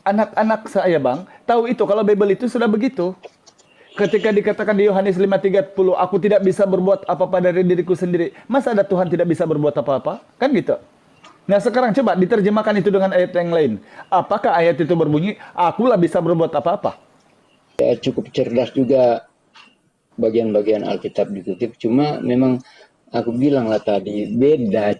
Anak-anak saya Bang, tahu itu kalau Bible itu sudah begitu. Ketika dikatakan di Yohanes 5:30, aku tidak bisa berbuat apa-apa dari diriku sendiri. Masa ada Tuhan tidak bisa berbuat apa-apa? Kan gitu. Nah sekarang coba diterjemahkan itu dengan ayat yang lain. Apakah ayat itu berbunyi, akulah bisa berbuat apa-apa? Ya, cukup cerdas juga bagian-bagian Alkitab dikutip. Cuma memang aku bilang lah tadi, beda.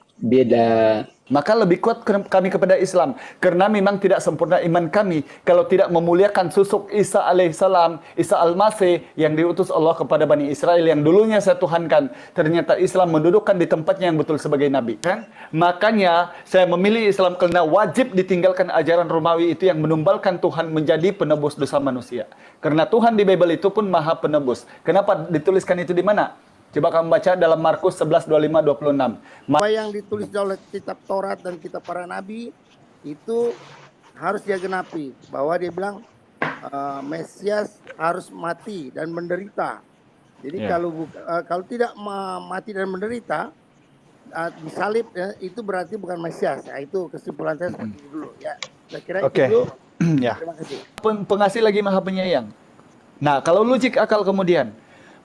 Maka lebih kuat kami kepada Islam. Karena memang tidak sempurna iman kami kalau tidak memuliakan susuk Isa alaihissalam, Isa al-Masih yang diutus Allah kepada Bani Israel yang dulunya saya tuhankan. Ternyata Islam mendudukkan di tempatnya yang betul sebagai Nabi. Kan? Makanya saya memilih Islam karena wajib ditinggalkan ajaran Romawi itu yang menumbalkan Tuhan menjadi penebus dosa manusia. Karena Tuhan di Bible itu pun maha penebus. Kenapa dituliskan itu di mana? Coba kamu baca dalam Markus 11, 25, 26. Apa yang ditulis oleh kitab Taurat dan kitab para nabi itu harus dia genapi. Bahwa dia bilang Mesias harus mati dan menderita. Jadi kalau tidak mati dan menderita, disalib ya, itu berarti bukan Mesias. Nah, itu kesimpulan saya seperti itu dulu. Ya, saya kira itu dulu. Ya. Terima kasih. Pengasih lagi maha penyayang. Nah, kalau logik akal kemudian,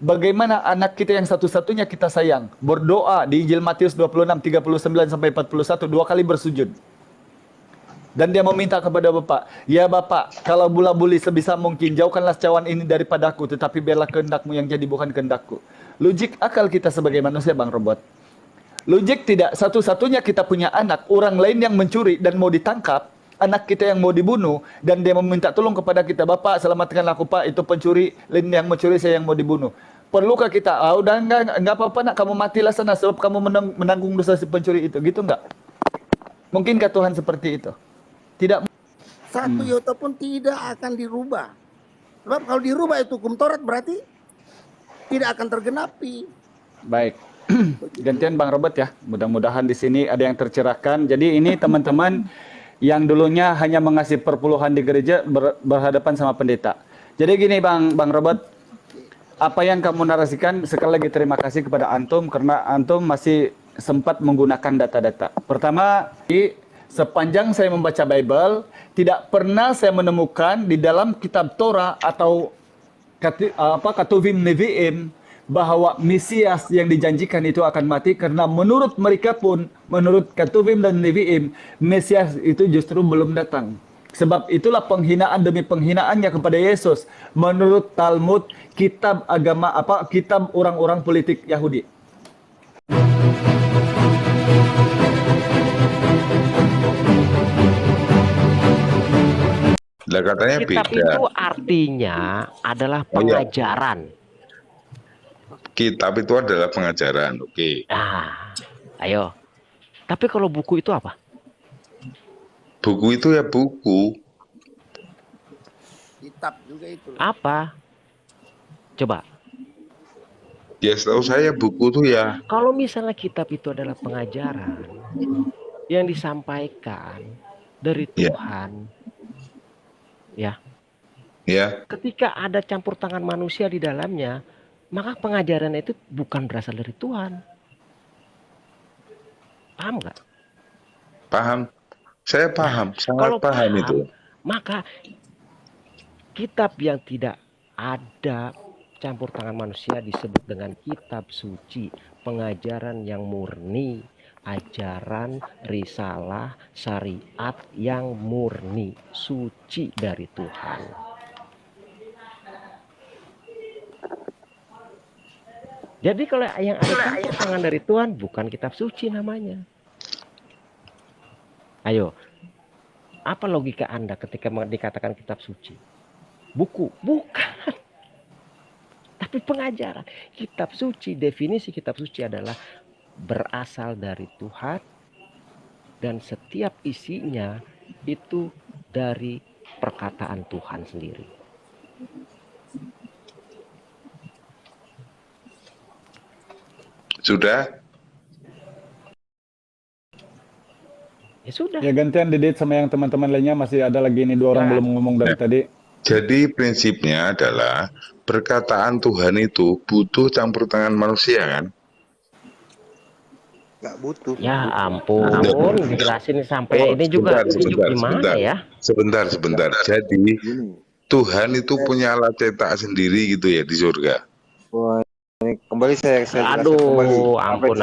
bagaimana anak kita yang satu-satunya kita sayang berdoa di Injil Matius 26, 39 sampai 41 dua kali bersujud. Dan dia meminta kepada Bapak, ya Bapak, kalau bula-buli sebisa mungkin jauhkanlah cawan ini daripadaku, tetapi biarlah kehendakmu yang jadi bukan kehendakku. Logik akal kita sebagai manusia Bang Robot. Logik tidak, satu-satunya kita punya anak, orang lain yang mencuri dan mau ditangkap, anak kita yang mau dibunuh, dan dia meminta tolong kepada kita, Bapak selamatkan aku Pak, itu pencuri, lain yang mencuri, saya yang mau dibunuh. Perlukah kita, udah enggak apa-apa nak, kamu matilah sana, sebab kamu menanggung dosa si pencuri itu, gitu enggak? Mungkinkah Tuhan seperti itu? Tidak. Satu iota pun tidak akan dirubah. Sebab kalau dirubah itu hukum Taurat berarti tidak akan tergenapi. Baik. Gantian Bang Robert ya. Mudah-mudahan di sini ada yang tercerahkan. Jadi ini teman-teman yang dulunya hanya mengasih perpuluhan di gereja berhadapan sama pendeta. Jadi gini Bang Robert, apa yang kamu narasikan sekali lagi terima kasih kepada Antum karena Antum masih sempat menggunakan data-data. Pertama, sepanjang saya membaca Bible, tidak pernah saya menemukan di dalam kitab Torah atau Ketuvim Nevi'im bahwa Mesias yang dijanjikan itu akan mati karena menurut mereka pun, menurut Ketuvim dan Nevi'im, Mesias itu justru belum datang. Sebab itulah penghinaan demi penghinaannya kepada Yesus menurut Talmud, kitab agama kitab orang-orang politik Yahudi. Lah katanya kitab beda. itu artinya adalah pengajaran. Kitab itu adalah pengajaran, oke. Nah, ayo. Tapi kalau buku itu apa? Buku itu ya buku. Kitab juga itu. Apa? Coba. Ya setahu saya buku itu ya. Kalau misalnya kitab itu adalah pengajaran yang disampaikan dari Tuhan, ya. Ketika ada campur tangan manusia di dalamnya, maka pengajaran itu bukan berasal dari Tuhan. Paham nggak? Paham. Saya paham, sangat Kalau paham itu. Maka kitab yang tidak ada campur tangan manusia disebut dengan kitab suci, pengajaran yang murni, ajaran, risalah, syariat yang murni, suci dari Tuhan. Jadi kalau yang ada campur tangan dari Tuhan bukan kitab suci namanya. Ayo, apa logika Anda ketika dikatakan kitab suci? Buku, bukan. Tapi pengajaran. Kitab suci, definisi kitab suci adalah berasal dari Tuhan dan setiap isinya itu dari perkataan Tuhan sendiri. Sudah? Ya sudah. Ya gantian Didit sama yang teman-teman lainnya, masih ada lagi ini dua orang belum ngomong dari tadi. Jadi prinsipnya adalah perkataan Tuhan itu butuh campur tangan manusia kan? Nggak butuh. Ya ampun, dijelasin sampai ini juga gimana ya? Sebentar. Jadi Gini. Tuhan itu punya alat cetak sendiri gitu ya di surga. Wah, ini kembali saya jelaskan Aduh, kembali. ampun.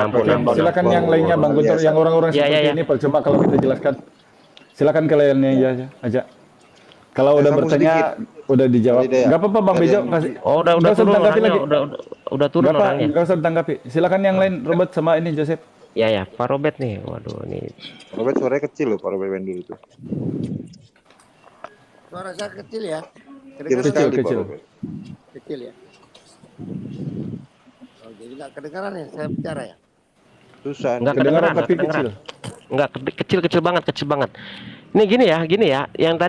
Silakan yang lainnya Bang Guntur, yang orang-orang Ya, seperti ya. ini coba kalau kita jelaskan. Silakan ke lainnya aja. Kalau Saya udah sambung bertanya udah dijawab. Tadi ya. Enggak apa-apa Bang Bejo, kasih. Oh, udah Nggak usah turun ditanggapi orangnya, lagi. udah turun orangnya. Enggak usah ditanggapi. Silakan yang lain, Robert sama ini Joseph. Ya, Pak Robert nih. Waduh, ini Robert suaranya kecil loh, Pak Robert Wendel itu. Suara saya kecil ya. Kecil Kedengaran sekali, kecil. Pak Robert. kecil ya. Oh, jadi nggak kedengaran ya saya bicara ya. Susah. Nggak Kedengaran kedengeran, tapi nggak kecil. enggak kecil banget. Ini gini ya, yang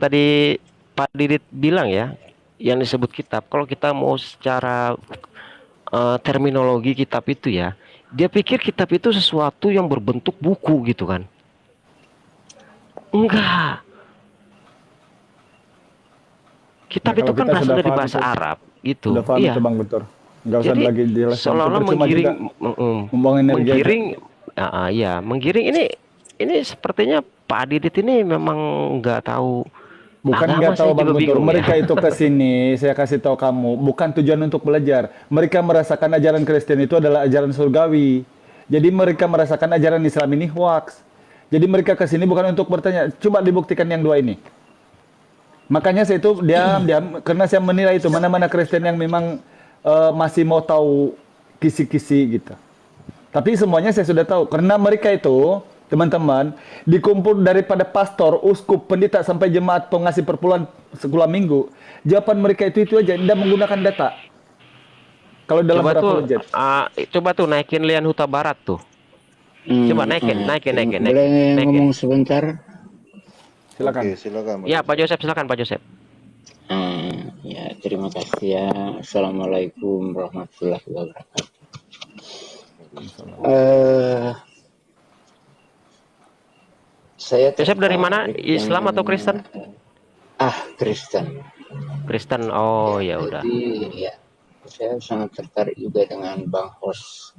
tadi Pak Didit bilang ya, yang disebut kitab. Kalau kita mau secara terminologi kitab itu ya, dia pikir kitab itu sesuatu yang berbentuk buku gitu kan. Enggak. Kitab Nah, itu kalau kan kita berasal sudah dari paham bahasa itu. Arab gitu. Udah paham Iya. itu Bang Guntur. Enggak usah Jadi lagi dijelaskan. seolah-olah Percuma menggiring, juga ngomong energi aja. menggiring ini sepertinya Pak Didit ini memang nggak tahu Bukan agama. nggak tahu Saya Bang juga Guntur, bingung mereka ya. itu ke sini, saya kasih tahu kamu, bukan tujuan untuk belajar. Mereka merasakan ajaran Kristen itu adalah ajaran surgawi. Jadi mereka merasakan ajaran Islam ini hoax. Jadi mereka ke sini bukan untuk bertanya. Coba dibuktikan yang dua ini. Makanya saya itu diam karena saya menilai itu mana-mana Kristen yang memang masih mau tahu kisi-kisi gitu. Tapi semuanya saya sudah tahu karena mereka itu teman-teman dikumpul daripada pastor, uskup, pendeta sampai jemaat pengasih perpuluhan sekolah minggu. Jawaban mereka itu aja, tidak menggunakan data. Kalau dalam apologet. Coba tuh naikin Lian Huta Barat tuh. Coba naikin. Boleh ngomong sebentar? Silakan. Oke, silakan. Ya, Pak Joseph, silakan Pak Joseph. Ya, terima kasih ya. Assalamualaikum warahmatullahi wabarakatuh. Saya Joseph dari mana? tertarik Islam dengan- atau Kristen? Kristen. Kristen. Oh, ya udah. Jadi ya, saya sangat tertarik juga dengan Bang Hos.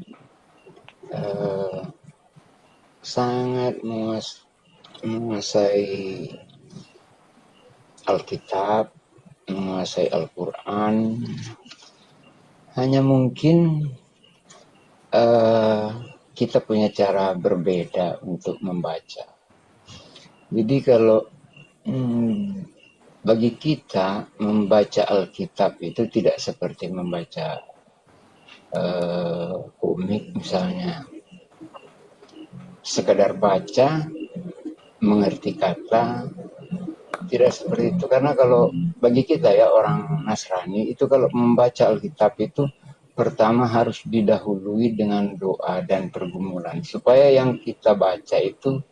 Sangat menguasai Alkitab, menguasai Al-Quran. Hanya mungkin kita punya cara berbeda untuk membaca. Jadi kalau bagi kita membaca Alkitab itu tidak seperti membaca komik misalnya. Sekedar baca, mengerti kata, tidak seperti itu. Karena kalau bagi kita ya orang Nasrani itu kalau membaca Alkitab itu pertama harus didahului dengan doa dan pergumulan. Supaya yang kita baca itu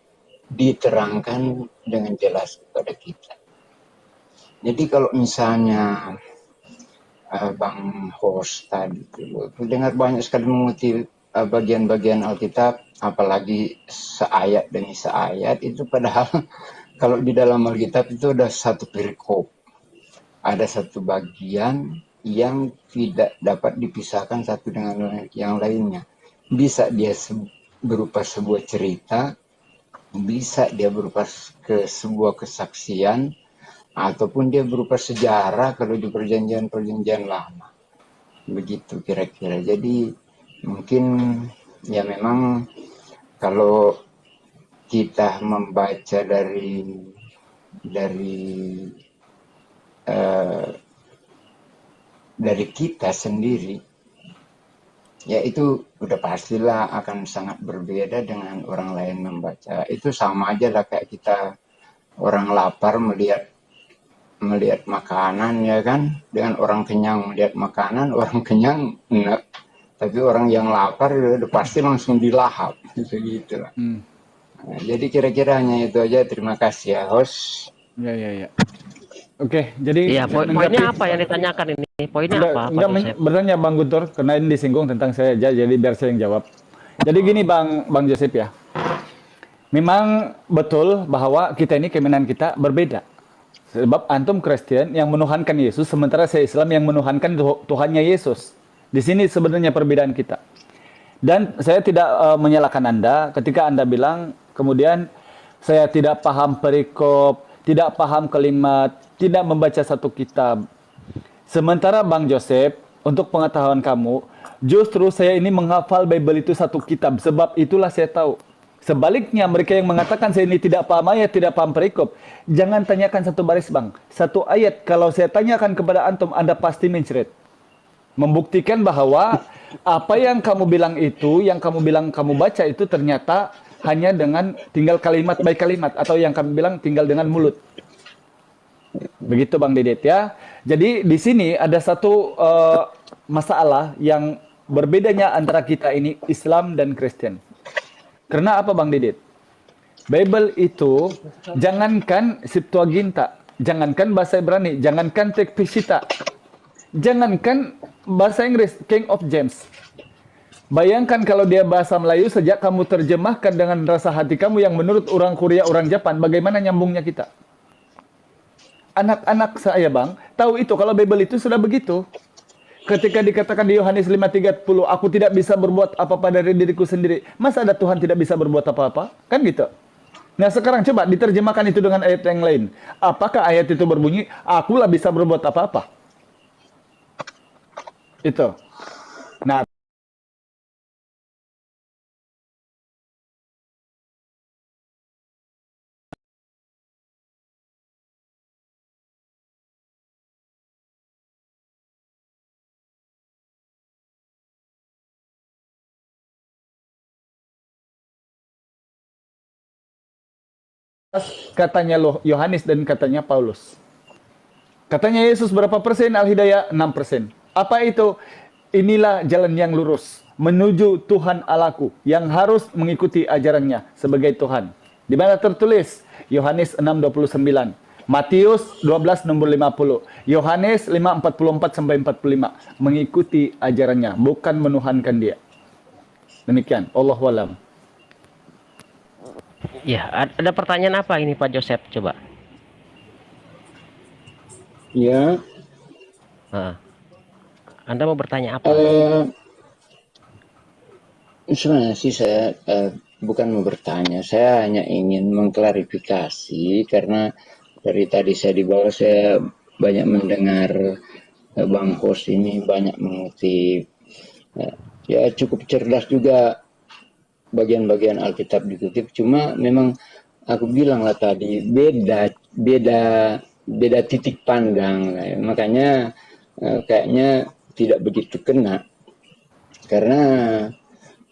diterangkan dengan jelas kepada kita. Jadi kalau misalnya Bang Host tadi dengar banyak sekali mengutip bagian-bagian Alkitab, apalagi seayat demi seayat itu, padahal kalau di dalam Alkitab itu ada satu perikop, ada satu bagian yang tidak dapat dipisahkan satu dengan yang lainnya. Bisa dia berupa sebuah cerita, bisa dia berupa sebuah kesaksian, ataupun dia berupa sejarah kalau di perjanjian-perjanjian lama. Begitu kira-kira. Jadi mungkin ya memang kalau kita membaca dari kita sendiri, ya itu udah pastilah akan sangat berbeda dengan orang lain membaca. Itu sama aja lah kayak kita orang lapar melihat makanan ya kan, dengan orang kenyang melihat makanan, orang kenyang enak, tapi orang yang lapar udah pasti langsung dilahap gitu lah. Nah, jadi kira-kira hanya itu aja. Terima kasih ya host. Ya. Oke, jadi Iya, poinnya apa yang ditanyakan ini? Poinnya apa? Pak Enggak Joseph? bertanya Bang Guntur, karena ini disinggung tentang saya aja, jadi biar saya yang jawab. Jadi gini Bang Joseph ya, memang betul bahwa kita ini keimanan kita berbeda. Sebab antum Kristen yang menuhankan Yesus, sementara saya Islam yang menuhankan Tuhannya Yesus. Di sini sebenarnya perbedaan kita. Dan saya tidak menyalahkan Anda ketika Anda bilang kemudian saya tidak paham perikop, tidak paham kalimat, tidak membaca satu kitab. Sementara Bang Joseph, untuk pengetahuan kamu, justru saya ini menghafal Bible itu satu kitab, sebab itulah saya tahu. Sebaliknya mereka yang mengatakan saya ini tidak paham ayat, tidak paham perikop, jangan tanyakan satu baris Bang. Satu ayat, kalau saya tanyakan kepada Antum, Anda pasti mencret. Membuktikan bahwa apa yang kamu bilang itu, yang kamu bilang kamu baca itu ternyata hanya dengan tinggal kalimat by kalimat, atau yang kami bilang tinggal dengan mulut. Begitu Bang Didit ya. Jadi di sini ada satu masalah yang berbedanya antara kita ini Islam dan Kristen. Karena apa Bang Didit? Bible itu jangankan Septuaginta, jangankan bahasa Ibrani, jangankan teks Peshitta, jangankan bahasa Inggris King of James. Bayangkan kalau dia bahasa Melayu sejak kamu terjemahkan dengan rasa hati kamu yang menurut orang Korea, orang Jepang, bagaimana nyambungnya kita? Anak-anak saya Bang, tahu itu kalau Bible itu sudah begitu. Ketika dikatakan di Yohanes 5:30, aku tidak bisa berbuat apa-apa dari diriku sendiri. Masa ada Tuhan tidak bisa berbuat apa-apa? Kan gitu. Nah sekarang coba diterjemahkan itu dengan ayat yang lain. Apakah ayat itu berbunyi, akulah bisa berbuat apa-apa? Itu. Nah, katanya loh Yohanes dan katanya Paulus. Katanya Yesus berapa persen Al-Hidayah? 6%. Apa itu? Inilah jalan yang lurus menuju Tuhan Allahku yang harus mengikuti ajarannya sebagai Tuhan. Di mana tertulis? Yohanes 6:29, Matius 12:50, Yohanes 5:44 sampai 45. Mengikuti ajarannya, bukan menuhankan dia. Demikian. Allahu a'lam. Ya, ada pertanyaan apa ini Pak Joseph? Coba. Ya, Anda mau bertanya apa? sebenarnya sih saya bukan mau bertanya, saya hanya ingin mengklarifikasi karena dari tadi saya di bawah saya banyak mendengar Bang Hos ini banyak mengutip, ya cukup cerdas juga bagian-bagian Alkitab dikutip, cuma memang aku bilang lah tadi beda titik pandang, makanya kayaknya tidak begitu kena karena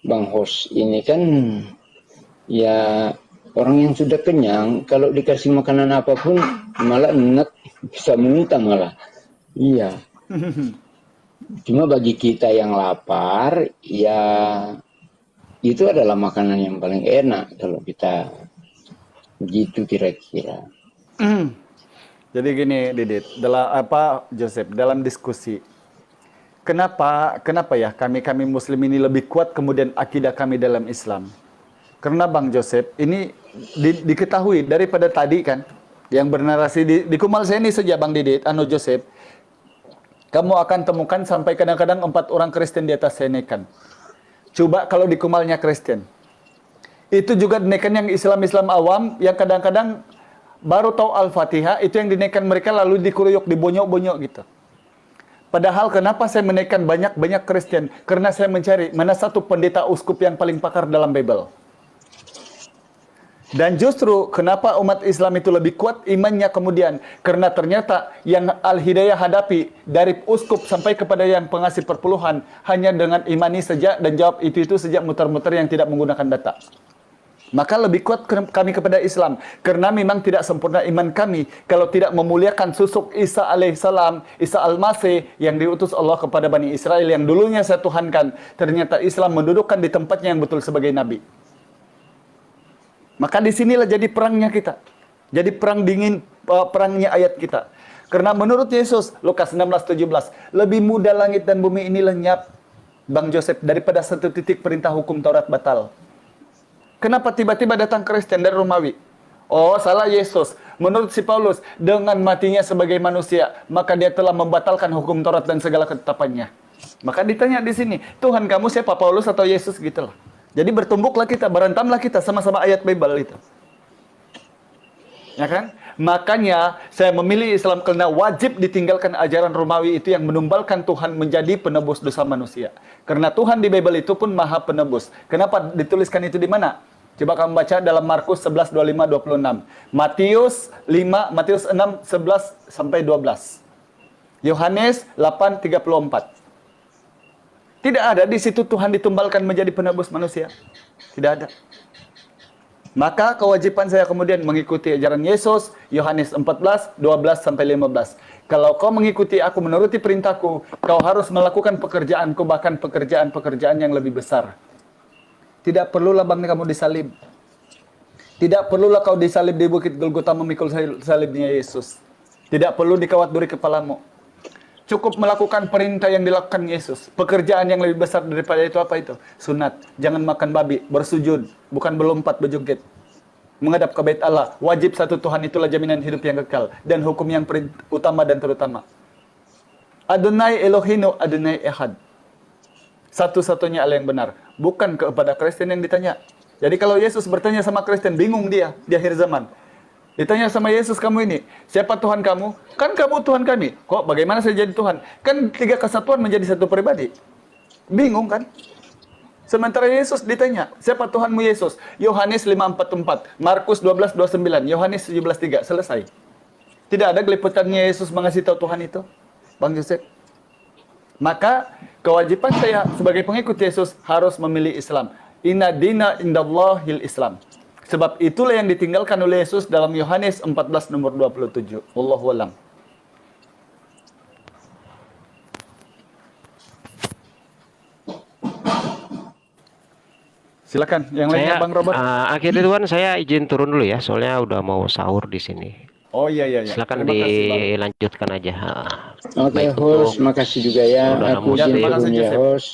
Bang Hos ini kan ya orang yang sudah kenyang, kalau dikasih makanan apapun malah enak, bisa muntah malah. Iya. Cuma bagi kita yang lapar, ya itu adalah makanan yang paling enak kalau kita begitu kira-kira. Jadi gini Didit, Joseph, dalam diskusi Kenapa ya kami Muslim ini lebih kuat kemudian akidah kami dalam Islam? Karena Bang Joseph ini diketahui daripada tadi kan yang bernarasi di Kumal saya ini saja Bang Didit, Joseph, kamu akan temukan sampai kadang-kadang 4 orang Kristen di atas saya naikkan. Coba kalau di Kumalnya Kristen, itu juga dinaikkan yang Islam awam yang kadang-kadang baru tahu Al-Fatihah, itu yang dinaikkan mereka lalu dikuruyuk, dibonyok-bonyok gitu. Padahal kenapa saya menaikkan banyak Kristen? Karena saya mencari mana satu pendeta uskup yang paling pakar dalam Bible. Dan justru kenapa umat Islam itu lebih kuat imannya kemudian? Karena ternyata yang Al-Hidayah hadapi dari uskup sampai kepada yang pengasih perpuluhan hanya dengan imani saja dan jawab itu saja muter-muter yang tidak menggunakan data. Maka lebih kuat kami kepada Islam. Karena memang tidak sempurna iman kami kalau tidak memuliakan susuk Isa alaihissalam, Isa al-Masih yang diutus Allah kepada Bani Israel yang dulunya saya tuhankan. Ternyata Islam mendudukkan di tempatnya yang betul sebagai Nabi. Maka disinilah jadi perangnya kita. Jadi perang dingin, perangnya ayat kita. Karena menurut Yesus, Lukas 16:17, lebih mudah langit dan bumi ini lenyap, Bang Joseph, daripada satu titik perintah hukum Taurat batal. Kenapa tiba-tiba datang Kristen dari Romawi? Oh, salah Yesus. Menurut si Paulus, dengan matinya sebagai manusia, maka dia telah membatalkan hukum Taurat dan segala ketetapannya. Maka ditanya di sini, Tuhan kamu siapa, Paulus atau Yesus gitu lah. Jadi bertumbuklah kita, berantamlah kita sama-sama ayat Bible itu. Ya kan? Makanya saya memilih Islam karena wajib ditinggalkan ajaran Romawi itu yang menumbalkan Tuhan menjadi penebus dosa manusia. Karena Tuhan di Bible itu pun maha penebus. Kenapa dituliskan itu di mana? Coba kamu baca dalam Markus 11, 25, 26. Matius 5, Matius 6, 11 sampai 12. Yohanes 8, 34. Tidak ada di situ Tuhan ditumbalkan menjadi penebus manusia. Tidak ada. Maka kewajiban saya kemudian mengikuti ajaran Yesus, Yohanes 14, 12 sampai 15. Kalau kau mengikuti aku, menuruti perintahku, kau harus melakukan pekerjaanku, bahkan pekerjaan-pekerjaan yang lebih besar. Tidak perlulah bang kamu disalib. Tidak perlulah kau disalib di bukit Golgota memikul salibnya Yesus. Tidak perlu dikawat duri kepalamu. Cukup melakukan perintah yang dilakukan Yesus. Pekerjaan yang lebih besar daripada itu apa itu? Sunat. Jangan makan babi. Bersujud. Bukan berlompat berjoget. Menghadap ke bait Allah. Wajib satu Tuhan itulah jaminan hidup yang kekal. Dan hukum yang utama dan terutama. Adonai Elohinu Adonai Ehad. Satu-satunya Allah yang benar. Bukan kepada Kristen yang ditanya. Jadi kalau Yesus bertanya sama Kristen, bingung dia di akhir zaman. Ditanya sama Yesus, kamu ini, siapa Tuhan kamu? Kan kamu Tuhan kami. Kok bagaimana saya jadi Tuhan? Kan tiga kesatuan menjadi satu pribadi. Bingung kan? Sementara Yesus ditanya, siapa Tuhanmu Yesus? Yohanes 5:44, Markus 12:29, Yohanes 17:3, selesai. Tidak ada geliputannya Yesus mengasih tahu Tuhan itu, Bang Joseph. Maka kewajiban saya sebagai pengikut Yesus harus memilih Islam. Inna dina indallahil Islam. Sebab itulah yang ditinggalkan oleh Yesus dalam Yohanes 14 nomor 27. Wallahu a'lam. Silakan, yang lainnya Bang Robert. Akhir Ridwan, saya izin turun dulu ya, soalnya udah mau sahur di sini. Oh iya. Silakan Terima kasih, Bang. dilanjutkan aja. Oke, host, makasih juga ya. Saudara Aku Muslim. izin turun ya, host.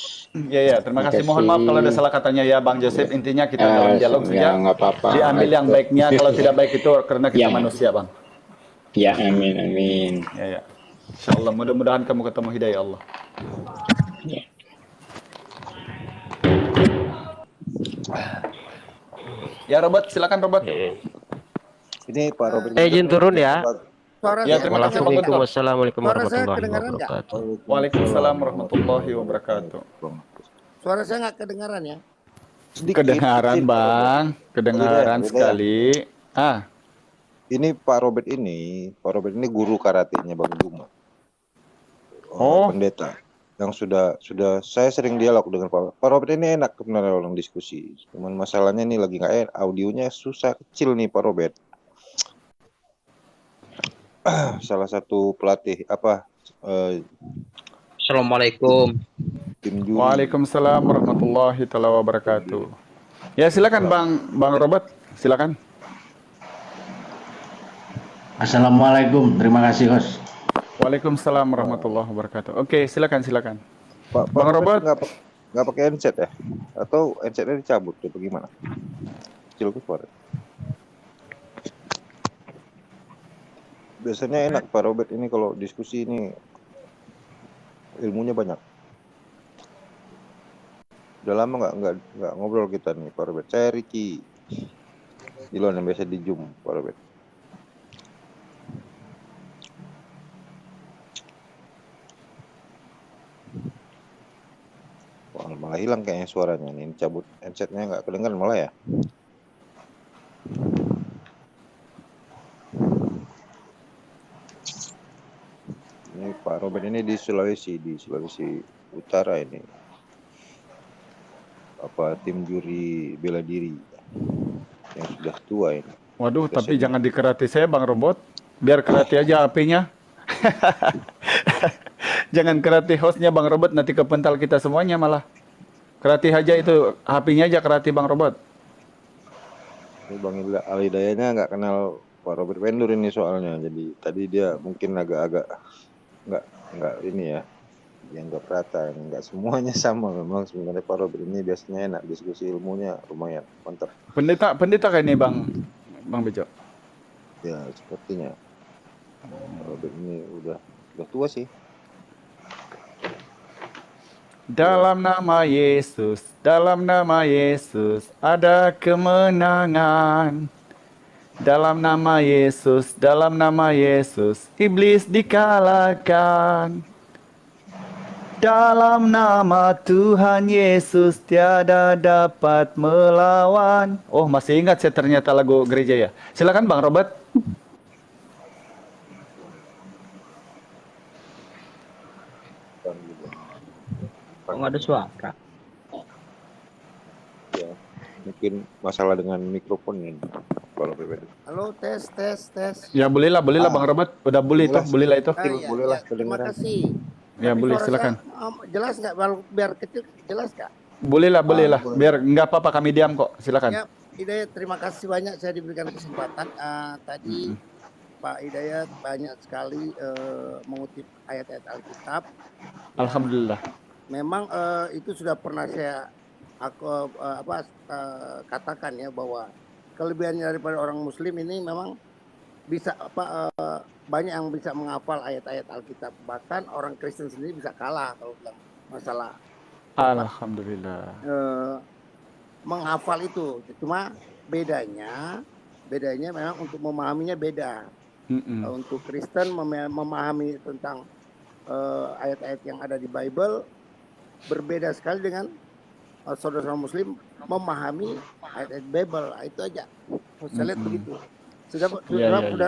Ya, terima kasih. Mohon maaf kalau ada salah katanya ya Bang Joseph. Intinya kita dalam dialog saja. Ya, nggak apa-apa. Diambil yang baiknya, kalau tidak baik itu karena kita Ya. manusia, Bang. Ya, amin, amin. Ya. Insyaallah mudah-mudahan kamu ketemu hidayah Allah. Ya. Ya Robert, silakan Robert. Ini Pak Robert. Izin turun ya. Suara Ya, saya terima kasih, Bang. Assalamualaikum wassalamualaikum Suara saya warahmatullahi kedengaran nggak? wabarakatuh. Waalaikumsalam warahmatullahi wabarakatuh. Suara saya nggak kedengaran ya? Sedikit, Kedengaran, sedikit, Bang. Kedengaran Beda ya? sekali. Ini Pak Robert ini guru karatenya Bang Juma. Oh. Pendeta. Yang sudah saya sering dialog dengan Pak Robert ini enak sebenarnya orang diskusi. Cuman masalahnya ini lagi nggak enak, audionya susah, kecil nih Pak Robert. Salah satu pelatih Assalamualaikum. tim juri. Waalaikumsalam warahmatullahi taala wabarakatuh. Ya, silakan Bang Robert, silakan. Assalamualaikum, terima kasih host. Waalaikumsalam warahmatullahi wabarakatuh. Oke, silakan. Pak Bang Robert. nggak pakai headset ya? Atau headsetnya dicabut atau bagaimana? Kecil suara. Biasanya enak Pak Robert ini kalau diskusi ini ilmunya banyak. Udah lama nggak ngobrol kita nih Pak Robert. Saya Ricky Ilon yang biasa di Zoom Pak Robert. Wah, malah hilang kayaknya suaranya nih. Ini cabut headsetnya nggak kedengaran malah ya. Ini Pak Robert ini di Sulawesi Utara ini. Tim juri bela diri yang sudah tua ini. Waduh, tapi jangan dikerati saya Bang Robot. Biar kerati aja HP-nya. Jangan kerati hostnya Bang Robot, nanti kepental kita semuanya malah. Kerati aja itu, HP-nya aja kerati Bang Robot. Ini Bang Alidayanya nggak kenal Pak Robert Wendur ini soalnya. Jadi tadi dia mungkin agak-agak nggak ini ya, dianggap rata. Nggak semuanya sama memang sebenarnya Pak Robert ini biasanya enak diskusi ilmunya lumayan mantap. Pendeta kayak ini Bang Bejo. Ya sepertinya Pak Robert ini udah tua sih. Dalam nama Yesus, dalam nama Yesus ada kemenangan. Dalam nama Yesus, dalam nama Yesus, iblis dikalahkan. Dalam nama Tuhan Yesus tiada dapat melawan. Oh, masih ingat saya ternyata lagu gereja ya. Silakan Bang Robert. Kok nggak ada suara? Ya, mungkin masalah dengan mikrofonnya kalau berbeda. Halo, tes, tes, tes. Ya bolehlah Bang Robert. Udah boleh itu, bolehlah itu. Iya, bolehlah, iya, terima kedengeran. kasih. Ya Tapi boleh, suara silakan. saya, jelas nggak? Biar kecil, jelas nggak? Bolehlah. Biar nggak apa-apa kami diam kok. Silakan. Ya, Hidayat, terima kasih banyak saya diberikan kesempatan. Tadi Pak Hidayat banyak sekali mengutip ayat-ayat Alkitab. Alhamdulillah. Memang itu sudah pernah katakan ya, bahwa kelebihannya daripada orang Muslim ini memang bisa banyak yang bisa menghafal ayat-ayat Alkitab. Bahkan orang Kristen sendiri bisa kalah kalau bilang masalah Alhamdulillah. menghafal itu. Cuma bedanya memang untuk memahaminya beda. Untuk Kristen memahami tentang ayat-ayat yang ada di Bible berbeda sekali dengan saudara-saudara Muslim memahami ayat-ayat Bible. Itu aja. Saya lihat begitu. Sudah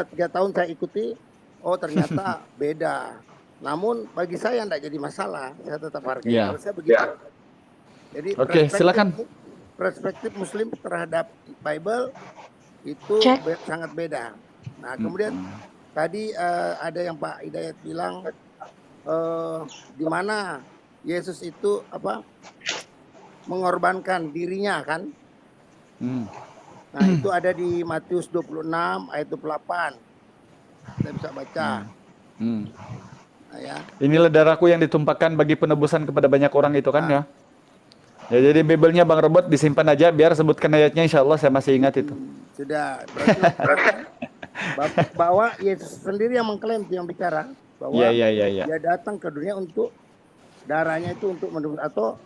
3 tahun saya ikuti. Oh, ternyata beda. Namun bagi saya tidak jadi masalah. Saya tetap hargai. Kalau saya begitu. Jadi Oke, silakan. Perspektif Muslim terhadap Bible itu sangat beda. Nah, kemudian tadi ada yang Pak Hidayat bilang di mana Yesus itu mengorbankan dirinya kan? Nah, itu ada di Matius 26 ayat 28. Kita bisa baca. Nah, ya. Inilah darahku yang ditumpahkan bagi penebusan kepada banyak orang itu kan ya. Ya, jadi Bible-nya Bang Robert disimpan aja biar sebutkan ayatnya, insya Allah saya masih ingat itu. Sudah. Berarti bahwa Yesus sendiri yang mengklaim, yang bicara bahwa dia datang ke dunia untuk darahnya itu untuk menebus, atau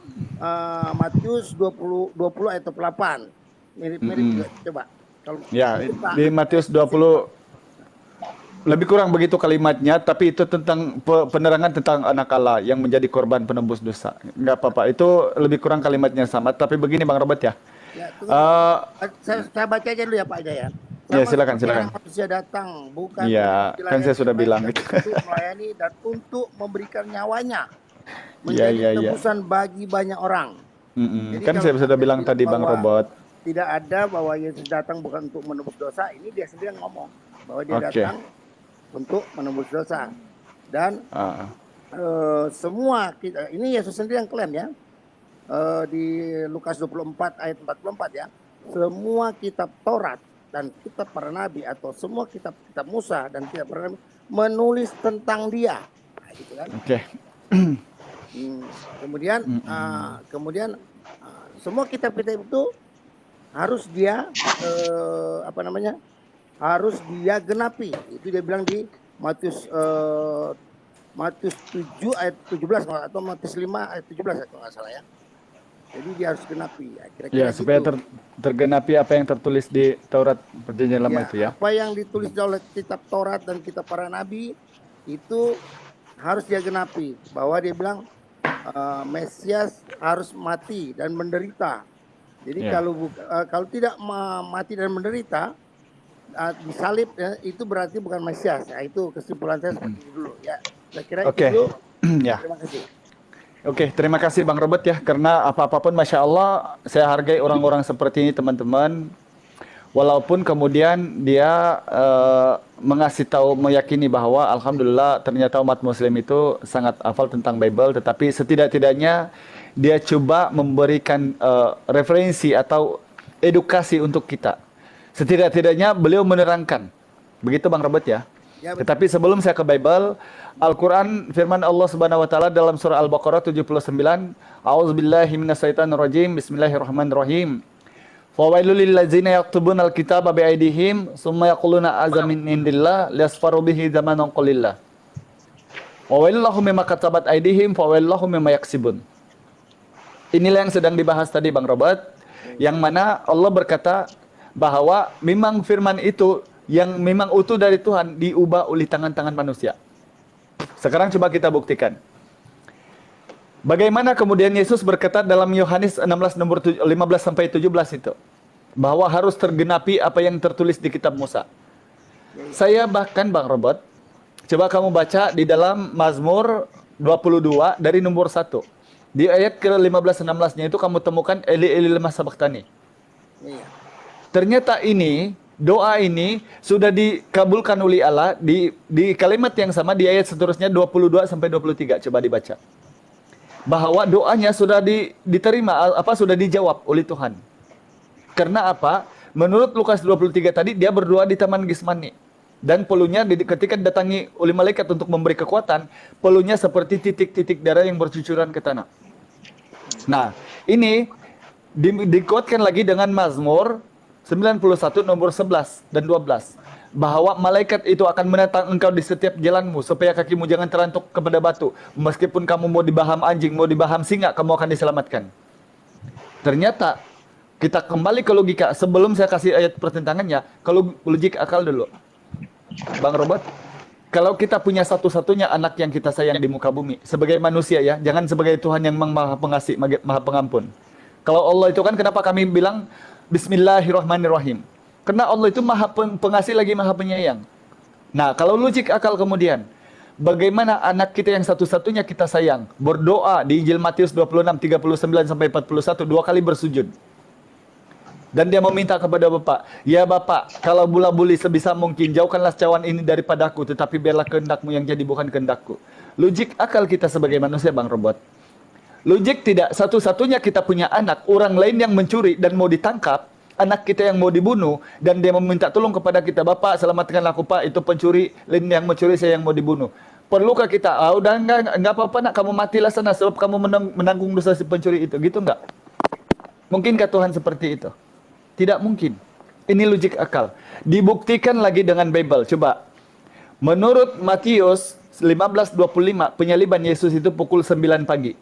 Matius 20 ayat 28. Mirip-mirip juga. Coba. Kalau ya, di Matius 20 lebih kurang begitu kalimatnya, tapi itu tentang penerangan tentang anak Allah yang menjadi korban penebus dosa. Enggak apa-apa, itu lebih kurang kalimatnya sama. Tapi begini Bang Robert ya. Saya baca aja dulu ya Pak Hidayat. Ya, silakan. Manusia datang bukan kan saya sudah bilang gitu. Untuk melayani dan untuk memberikan nyawanya menjadi tebusan bagi banyak orang. Jadi kan saya sudah bilang tadi Bang Robert. Tidak ada bahwa Yesus datang bukan untuk menebus dosa. Ini dia sendiri yang ngomong bahwa dia datang untuk menebus dosa. Dan semua kita, ini Yesus sendiri yang klaim ya, di Lukas 24 ayat 44 ya, semua kitab Taurat dan kitab para nabi atau semua kitab Musa dan kitab para nabi menulis tentang dia. Nah, gitu kan. Kemudian semua kitab-kitab itu harus dia harus dia genapi. Itu dia bilang di Matius 7 ayat 17 atau Matius 5 ayat 17 kalau nggak salah ya. Jadi dia harus genapi. Kira-kira supaya tergenapi apa yang tertulis di Taurat Perjanjian Lama itu ya. Apa yang ditulis oleh kitab Taurat dan kitab para nabi itu harus dia genapi. Bahwa dia bilang Mesias harus mati dan menderita. Jadi kalau tidak mati dan menderita, disalib itu berarti bukan Mesias. Nah, itu kesimpulan saya seperti itu dulu ya. Saya kira itu dulu. Terima kasih. Terima kasih Bang Robert ya, karena apapun Masya Allah saya hargai orang-orang seperti ini teman-teman. Walaupun kemudian dia mengasih tahu, meyakini bahwa Alhamdulillah ternyata umat Muslim itu sangat hafal tentang Bible, tetapi setidak-tidaknya dia coba memberikan referensi atau edukasi untuk kita. Setidak-tidaknya beliau menerangkan. Begitu Bang Robert ya. Tetapi sebelum saya ke Bible, Al-Quran firman Allah Subhanahu wa taala dalam surah Al-Baqarah 79, A'udzubillahi minasyaitonirrajim, Bismillahirrahmanirrahim. Fawailul lil ladzina yaktubuna al-kitaba bi'aydihim summa yaquluna hadza min indillah liyasfaru bihi zamanan qalillah. Wa wailul lahum mimma katabat aydihim fa wailul lahum mimma yaksibun. Inilah yang sedang dibahas tadi Bang Robert, yang mana Allah berkata bahwa memang firman itu yang memang utuh dari Tuhan diubah oleh tangan-tangan manusia. Sekarang coba kita buktikan. Bagaimana kemudian Yesus berkata dalam Yohanes 16 nomor 15 sampai 17 itu, bahwa harus tergenapi apa yang tertulis di kitab Musa. Saya bahkan Bang Robert, coba kamu baca di dalam Mazmur 22 dari nomor 1. Di ayat ke-15-16-nya itu kamu temukan Eli Eli lema sabachthani. Iya. Ternyata ini, doa ini sudah dikabulkan oleh Allah di kalimat yang sama di ayat seterusnya 22 sampai 23. Coba dibaca. Bahwa doanya sudah diterima, sudah dijawab oleh Tuhan. Karena apa? Menurut Lukas 23 tadi dia berdoa di Taman Getsemani. Dan peluhnya ketika datangi oleh malaikat untuk memberi kekuatan, peluhnya seperti titik-titik darah yang bercucuran ke tanah. Nah, ini dikuatkan lagi dengan Mazmur 91 nomor 11 dan 12. Bahwa malaikat itu akan menatang engkau di setiap jalanmu, supaya kakimu jangan terantuk kepada batu. Meskipun kamu mau dibaham anjing, mau dibaham singa, kamu akan diselamatkan. Ternyata, kita kembali ke logika. Sebelum saya kasih ayat pertentangannya, kalau logik akal dulu. Bang Robert, kalau kita punya satu-satunya anak yang kita sayang di muka bumi, sebagai manusia ya, jangan sebagai Tuhan yang maha pengasih, maha pengampun. Kalau Allah itu kan kenapa kami bilang Bismillahirrahmanirrahim? Karena Allah itu maha pengasih lagi maha penyayang. Nah, kalau logik akal kemudian, bagaimana anak kita yang satu-satunya kita sayang, berdoa di Injil Matius 26, 39 sampai 41, 2 kali bersujud. Dan dia meminta kepada Bapa, ya Bapa, kalau bula-buli sebisa mungkin jauhkanlah cawan ini daripadaku, tetapi biarlah kehendak-Mu yang jadi bukan kehendak-Ku. Logik akal kita sebagai manusia Bang Robot. Logik tidak, satu-satunya kita punya anak, orang lain yang mencuri dan mau ditangkap, anak kita yang mau dibunuh, dan dia meminta tolong kepada kita, Bapak selamatkanlah aku Pak, itu pencuri, lain yang mencuri, saya yang mau dibunuh. Perlukah kita, udah enggak apa-apa nak, kamu matilah sana sebab kamu menanggung dosa si pencuri itu, gitu enggak? Mungkinkah Tuhan seperti itu? Tidak mungkin. Ini logik akal. Dibuktikan lagi dengan Bible. Coba. Menurut Matius 15:25, penyaliban Yesus itu pukul 9 pagi.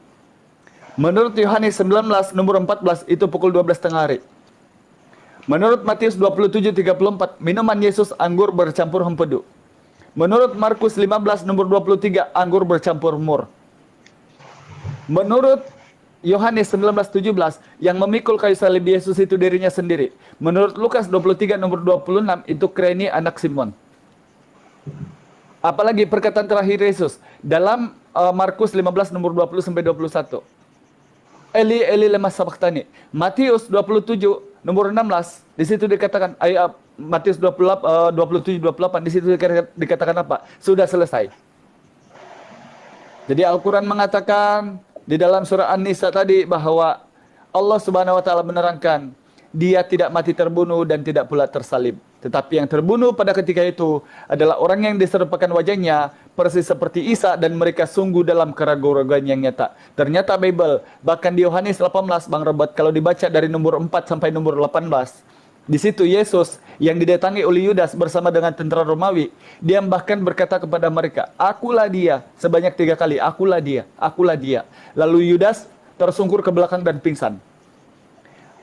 Menurut Yohanes 19 nomor 14 itu pukul 12 tengah hari. Menurut Matius 27:34, minuman Yesus anggur bercampur empedu. Menurut Markus 15 nomor 23, anggur bercampur mur. Menurut Yohanes 19:17, yang memikul kayu salib Yesus itu dirinya sendiri. Menurut Lukas 23 nomor 26, itu Kreni anak Simon. Apalagi perkataan terakhir Yesus dalam Markus 15 nomor 20 sampai 21. Eli Eli lema sabachthani. Matius 27 nomor 16, di situ dikatakan Matius 27:28, di situ dikatakan apa? Sudah selesai. Jadi Al-Qur'an mengatakan di dalam surah An-Nisa tadi bahwa Allah Subhanahu wa taala menerangkan dia tidak mati terbunuh dan tidak pula tersalib. Tetapi yang terbunuh pada ketika itu adalah orang yang diserupakan wajahnya persis seperti Isa dan mereka sungguh dalam keraguan yang nyata. Ternyata Bible bahkan di Yohanes 18 Bang Robert kalau dibaca dari nomor 4 sampai nomor 18, di situ Yesus yang didatangi oleh Yudas bersama dengan tentara Romawi, dia bahkan berkata kepada mereka, akulah dia, sebanyak 3 kali, akulah dia, akulah dia. Lalu Yudas tersungkur ke belakang dan pingsan.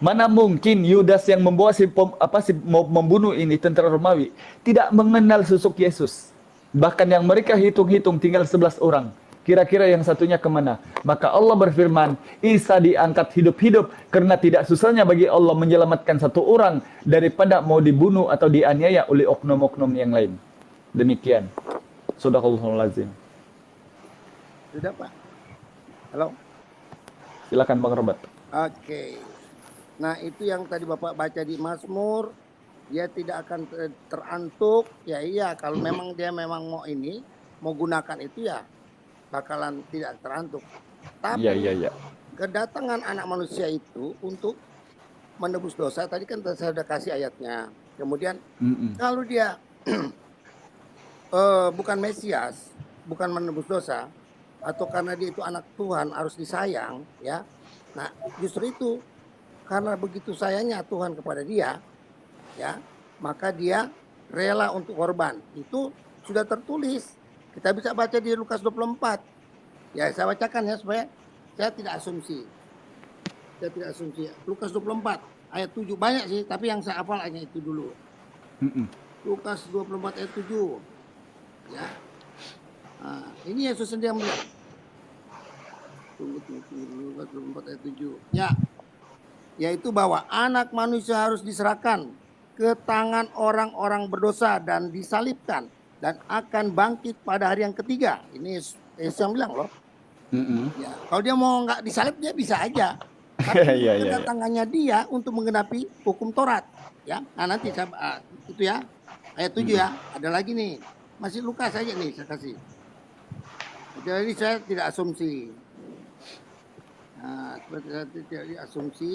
Mana mungkin Yudas yang membawa mau membunuh ini tentara Romawi tidak mengenal sosok Yesus. Bahkan yang mereka hitung-hitung tinggal 11 orang. Kira-kira yang satunya kemana? Maka Allah berfirman, Isa diangkat hidup-hidup karena tidak susahnya bagi Allah menyelamatkan satu orang daripada mau dibunuh atau dianiaya oleh oknum-oknum yang lain. Demikian. Shadaqallahul azim. Sudah Pak. Halo. Silakan Bang Robert. Oke. Nah itu yang tadi Bapak baca di Mazmur, dia tidak akan terantuk. Ya iya, kalau memang dia memang mau gunakan itu ya bakalan tidak terantuk. Tapi kedatangan anak manusia itu untuk menebus dosa, tadi kan saya sudah kasih ayatnya. Kemudian kalau dia bukan Mesias, bukan menebus dosa, atau karena dia itu anak Tuhan harus disayang, ya. Nah justru itu karena begitu sayangnya Tuhan kepada dia, ya, maka dia rela untuk korban. Itu sudah tertulis. Kita bisa baca di Lukas 24. Ya, saya bacakan ya supaya saya tidak asumsi. Saya tidak asumsi. Lukas 24 ayat 7 banyak sih, tapi yang saya hafal hanya itu dulu. Lukas 24 ayat 7. Ya. Nah, ini Yesus sendiri yang bilang. Tunggu. Lukas 24 ayat 7. Ya. Yaitu bahwa anak manusia harus diserahkan ke tangan orang-orang berdosa dan disalibkan dan akan bangkit pada hari yang ketiga. Ini Yesus yang bilang loh. Ya, kalau dia mau nggak disalib dia bisa aja. Tapi kedatangannya dia untuk menggenapi hukum Taurat. Ya, nah nanti saya itu ya ayat 7 ya. Ada lagi nih, masih Lukas aja nih saya kasih. Jadi saya tidak asumsi. Nah, seperti saya tidak asumsi.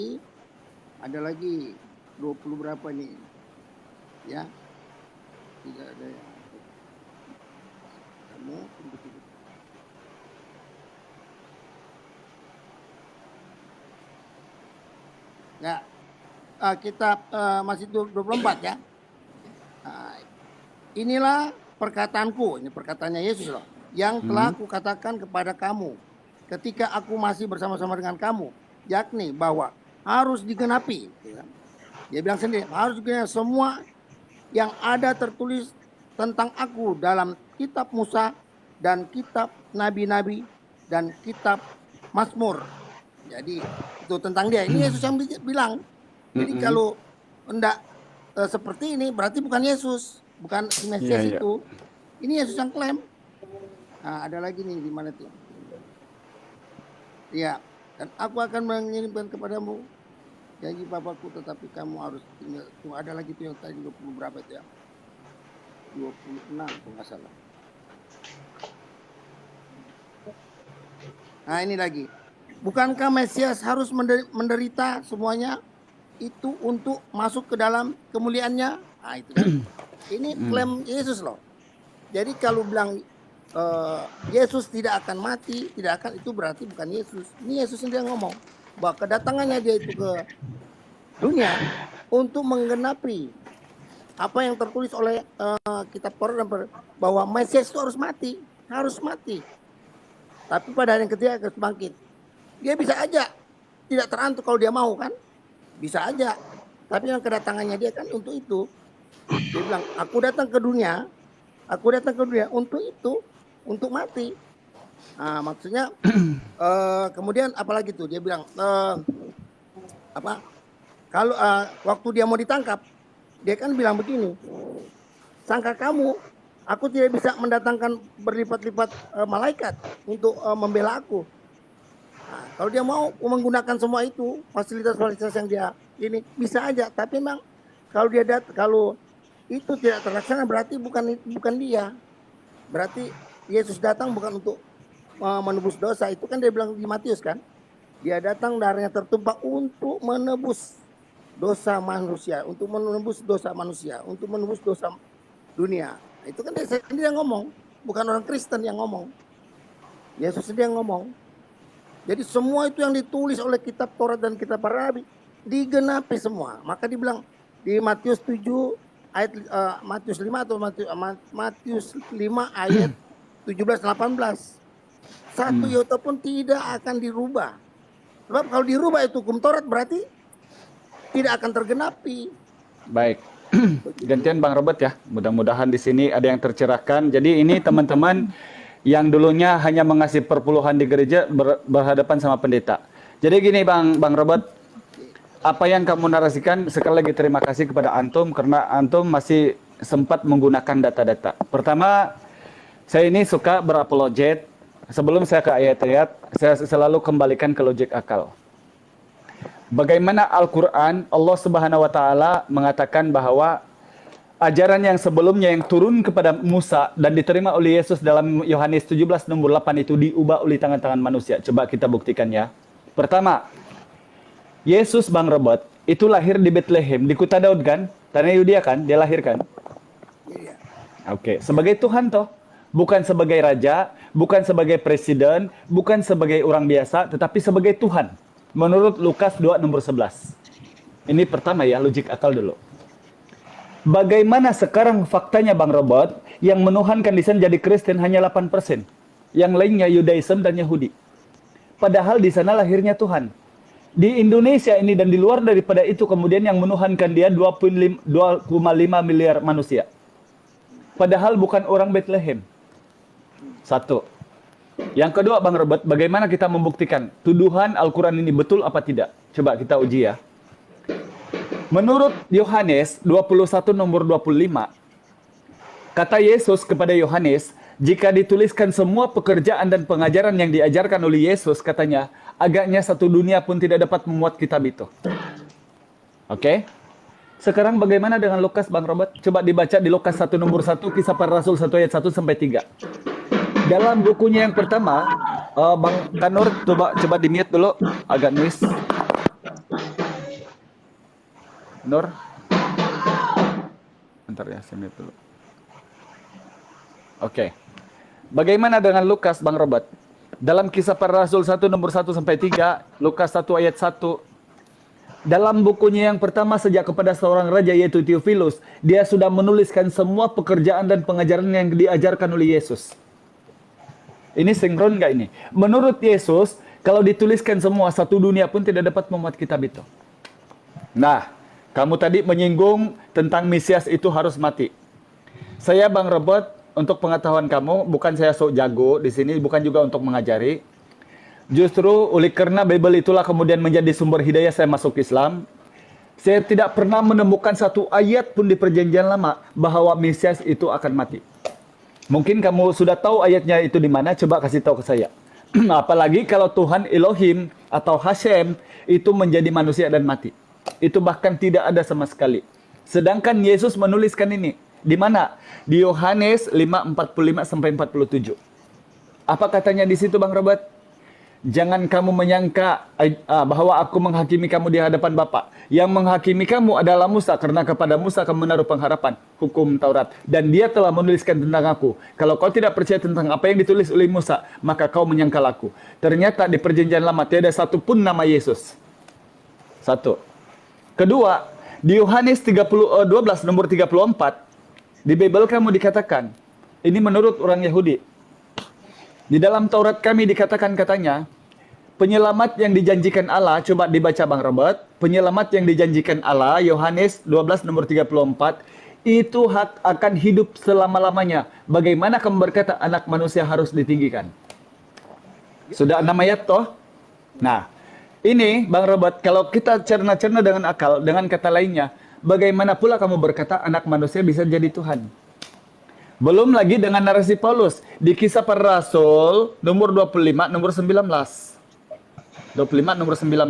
Ada lagi 20 berapa nih? Ya, tidak ada yang kamu. Ya, kitab masih 24 ya. Inilah perkataanku, ini perkataannya Yesus loh, yang telah aku katakan kepada kamu ketika aku masih bersama-sama dengan kamu, yakni bahwa harus digenapi. Dia bilang sendiri, harus digenapi semua yang ada tertulis tentang aku dalam kitab Musa dan kitab nabi-nabi dan kitab Mazmur. Jadi itu tentang dia. Ini Yesus yang bilang. Jadi kalau enggak seperti ini berarti bukan Yesus, bukan Mesias itu. Ini Yesus yang klaim. Nah, ada lagi nih di mana tuh? Ya, dan aku akan mengirimkan kepadamu janji Bapakku, tetapi kamu harus tinggal. Tuh ada lagi tuh yang tadi 20 berapa itu ya? 26 kalau nggak salah. Nah, ini lagi. Bukankah Mesias harus menderita semuanya itu untuk masuk ke dalam kemuliaannya? Nah, itu kan. Ini klaim Yesus loh. Jadi kalau bilang Yesus tidak akan mati, tidak akan, itu berarti bukan Yesus. Ini Yesus sendiri yang ngomong bahwa kedatangannya dia itu ke dunia untuk menggenapi apa yang tertulis oleh kitab Taurat bahwa Mesias itu harus mati. Tapi pada hari yang ketiga akan bangkit. Dia bisa aja tidak terantuk kalau dia mau kan, bisa aja. Tapi yang kedatangannya dia kan untuk itu. Dia bilang, aku datang ke dunia untuk itu, untuk mati. Nah, maksudnya kemudian apalagi tuh dia bilang kalau waktu dia mau ditangkap, dia kan bilang begini, sangka kamu aku tidak bisa mendatangkan berlipat-lipat malaikat untuk membela aku. Nah, kalau dia mau menggunakan semua itu, fasilitas-fasilitas yang dia ini bisa aja, tapi memang kalau itu tidak terlaksana berarti bukan dia. Berarti Yesus datang bukan untuk menebus dosa. Itu kan dia bilang di Matius kan. Dia datang darahnya tertumpah untuk menebus dosa manusia, untuk menebus dosa manusia, untuk menebus dosa dunia. Itu kan dia sendiri yang ngomong, bukan orang Kristen yang ngomong. Yesus sendiri yang ngomong. Jadi semua itu yang ditulis oleh kitab Taurat dan kitab para nabi digenapi semua. Maka dibilang di Matius 7 ayat Matius 5 atau Matius 5 ayat 17-18. Satu iota pun tidak akan dirubah. Sebab kalau dirubah itu hukum Taurat berarti tidak akan tergenapi. Baik. Gantian Bang Robert ya. Mudah-mudahan di sini ada yang tercerahkan. Jadi ini teman-teman yang dulunya hanya mengasih perpuluhan di gereja berhadapan sama pendeta. Jadi gini Bang Robert, apa yang kamu narasikan, sekali lagi terima kasih kepada Antum karena Antum masih sempat menggunakan data-data. Pertama, saya ini suka berapologet. Sebelum saya ke ayat-ayat, saya selalu kembalikan ke logik akal. Bagaimana Al-Quran, Allah Subhanahu wa Ta'ala mengatakan bahwa ajaran yang sebelumnya yang turun kepada Musa dan diterima oleh Yesus dalam Yohanes 17 nomor 8 itu diubah oleh tangan-tangan manusia. Coba kita buktikan ya. Pertama, Yesus Bang Robert itu lahir di Bethlehem, di Kota Daud kan? Tanah Yudea kan? Dia lahir kan? Oke, sebagai Tuhan toh. Bukan sebagai raja, bukan sebagai presiden, bukan sebagai orang biasa, tetapi sebagai Tuhan. Menurut Lukas 2 nomor 11. Ini pertama ya, logik akal dulu. Bagaimana sekarang faktanya Bang Robert, yang menuhankan di sana jadi Kristen hanya 8%. Yang lainnya Yudaism dan Yahudi. Padahal di sana lahirnya Tuhan. Di Indonesia ini dan di luar daripada itu kemudian yang menuhankan dia 2,5 miliar manusia. Padahal bukan orang Bethlehem. Satu. Yang kedua Bang Robert, bagaimana kita membuktikan tuduhan Al-Quran ini betul apa tidak? Coba kita uji ya. Menurut Yohanes 21 nomor 25, kata Yesus kepada Yohanes, jika dituliskan semua pekerjaan dan pengajaran yang diajarkan oleh Yesus, katanya, agaknya satu dunia pun tidak dapat memuat kitab itu. Oke? Sekarang bagaimana dengan Lukas, Bang Robert? Coba dibaca di Lukas 1 nomor 1, Kisah Para Rasul 1 ayat 1 sampai 3. Dalam bukunya yang pertama, Bang Kanur, coba di-mute dulu, agak noise. Nur. Bentar ya, saya mute dulu. Oke. Bagaimana dengan Lukas, Bang Robert? Dalam Kisah Para Rasul 1 nomor 1 sampai 3, Lukas 1 ayat 1. Dalam bukunya yang pertama sejak kepada seorang raja yaitu Theophilus, dia sudah menuliskan semua pekerjaan dan pengajaran yang diajarkan oleh Yesus. Ini sinkron nggak ini? Menurut Yesus, kalau dituliskan semua, satu dunia pun tidak dapat memuat kitab itu. Nah, kamu tadi menyinggung tentang Mesias itu harus mati. Saya, Bang Robert, untuk pengetahuan kamu, bukan saya sok jago di sini, bukan juga untuk mengajari. Justru oleh karena Bible itulah kemudian menjadi sumber hidayah saya masuk Islam. Saya tidak pernah menemukan satu ayat pun di Perjanjian Lama bahwa Mesias itu akan mati. Mungkin kamu sudah tahu ayatnya itu di mana, coba kasih tahu ke saya. Apalagi kalau Tuhan Elohim atau Hashem itu menjadi manusia dan mati. Itu bahkan tidak ada sama sekali. Sedangkan Yesus menuliskan ini. Di mana? Di Yohanes 5:45 sampai 47. Apa katanya di situ, Bang Robert? Jangan kamu menyangka bahwa aku menghakimi kamu di hadapan Bapa. Yang menghakimi kamu adalah Musa, karena kepada Musa kamu menaruh pengharapan, hukum Taurat. Dan dia telah menuliskan tentang aku. Kalau kau tidak percaya tentang apa yang ditulis oleh Musa, maka kau menyangkal aku. Ternyata di Perjanjian Lama tiada satu pun nama Yesus. Satu. Kedua, di Yohanes 12 nomor 34, di Bible kamu dikatakan, ini menurut orang Yahudi. Di dalam Taurat kami dikatakan katanya, penyelamat yang dijanjikan Allah, coba dibaca Bang Robert, penyelamat yang dijanjikan Allah, Yohanes 12 nomor 34, itu akan hidup selama-lamanya. Bagaimana kamu berkata anak manusia harus ditinggikan? Sudah 6 ayat toh? Nah, ini Bang Robert, kalau kita cerna-cerna dengan akal, dengan kata lainnya, bagaimana pula kamu berkata anak manusia bisa jadi Tuhan? Belum lagi dengan narasi Paulus di Kisah Para Rasul nomor 25 nomor 19. 25 nomor 19.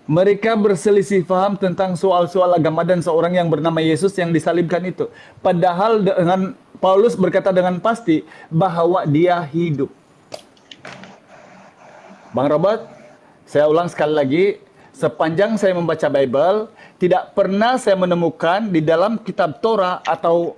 Mereka berselisih paham tentang soal-soal agama dan seorang yang bernama Yesus yang disalibkan itu. Padahal dengan Paulus berkata dengan pasti bahwa dia hidup. Bang Robert, saya ulang sekali lagi, sepanjang saya membaca Bible, tidak pernah saya menemukan di dalam kitab Torah atau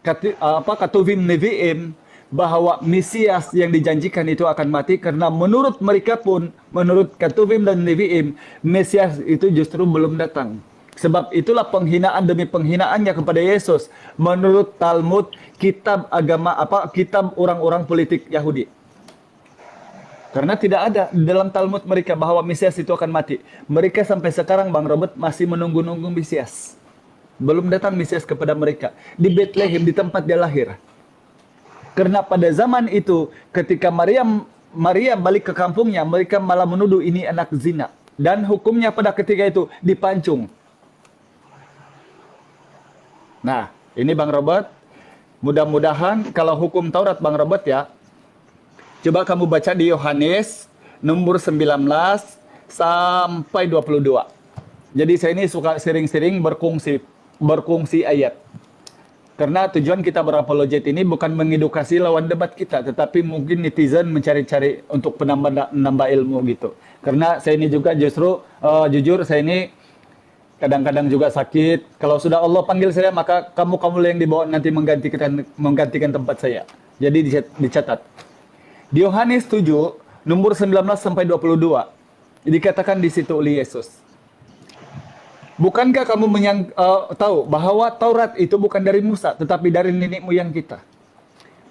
Ketuvim Nevi'im bahwa Mesias yang dijanjikan itu akan mati, karena menurut mereka pun, menurut Ketuvim dan Nevi'im, Mesias itu justru belum datang. Sebab itulah penghinaan demi penghinaannya kepada Yesus menurut Talmud, kitab agama kitab orang-orang politik Yahudi. Karena tidak ada di dalam Talmud mereka bahwa Mesias itu akan mati. Mereka sampai sekarang Bang Robert masih menunggu-nunggu Mesias. Belum datang Mesias kepada mereka. Di Bethlehem, di tempat dia lahir. Karena pada zaman itu, ketika Maria balik ke kampungnya, mereka malah menuduh ini anak zina. Dan hukumnya pada ketika itu dipancung. Nah, ini Bang Robert. Mudah-mudahan kalau hukum Taurat Bang Robert ya, coba kamu baca di Yohanes nomor 19 sampai 22. Jadi saya ini suka sering-sering berkongsi ayat. Karena tujuan kita berapologet ini bukan mengedukasi lawan debat kita, tetapi mungkin netizen mencari-cari untuk penambah ilmu gitu. Karena saya ini juga justru jujur saya ini kadang-kadang juga sakit. Kalau sudah Allah panggil saya, maka kamu yang dibawa nanti menggantikan tempat saya. Jadi dicatat. Di Yohanes 7 nomor 19 sampai 22 dikatakan di situ oleh Yesus. Bukankah kamu tahu bahwa Taurat itu bukan dari Musa, tetapi dari nenek moyang kita?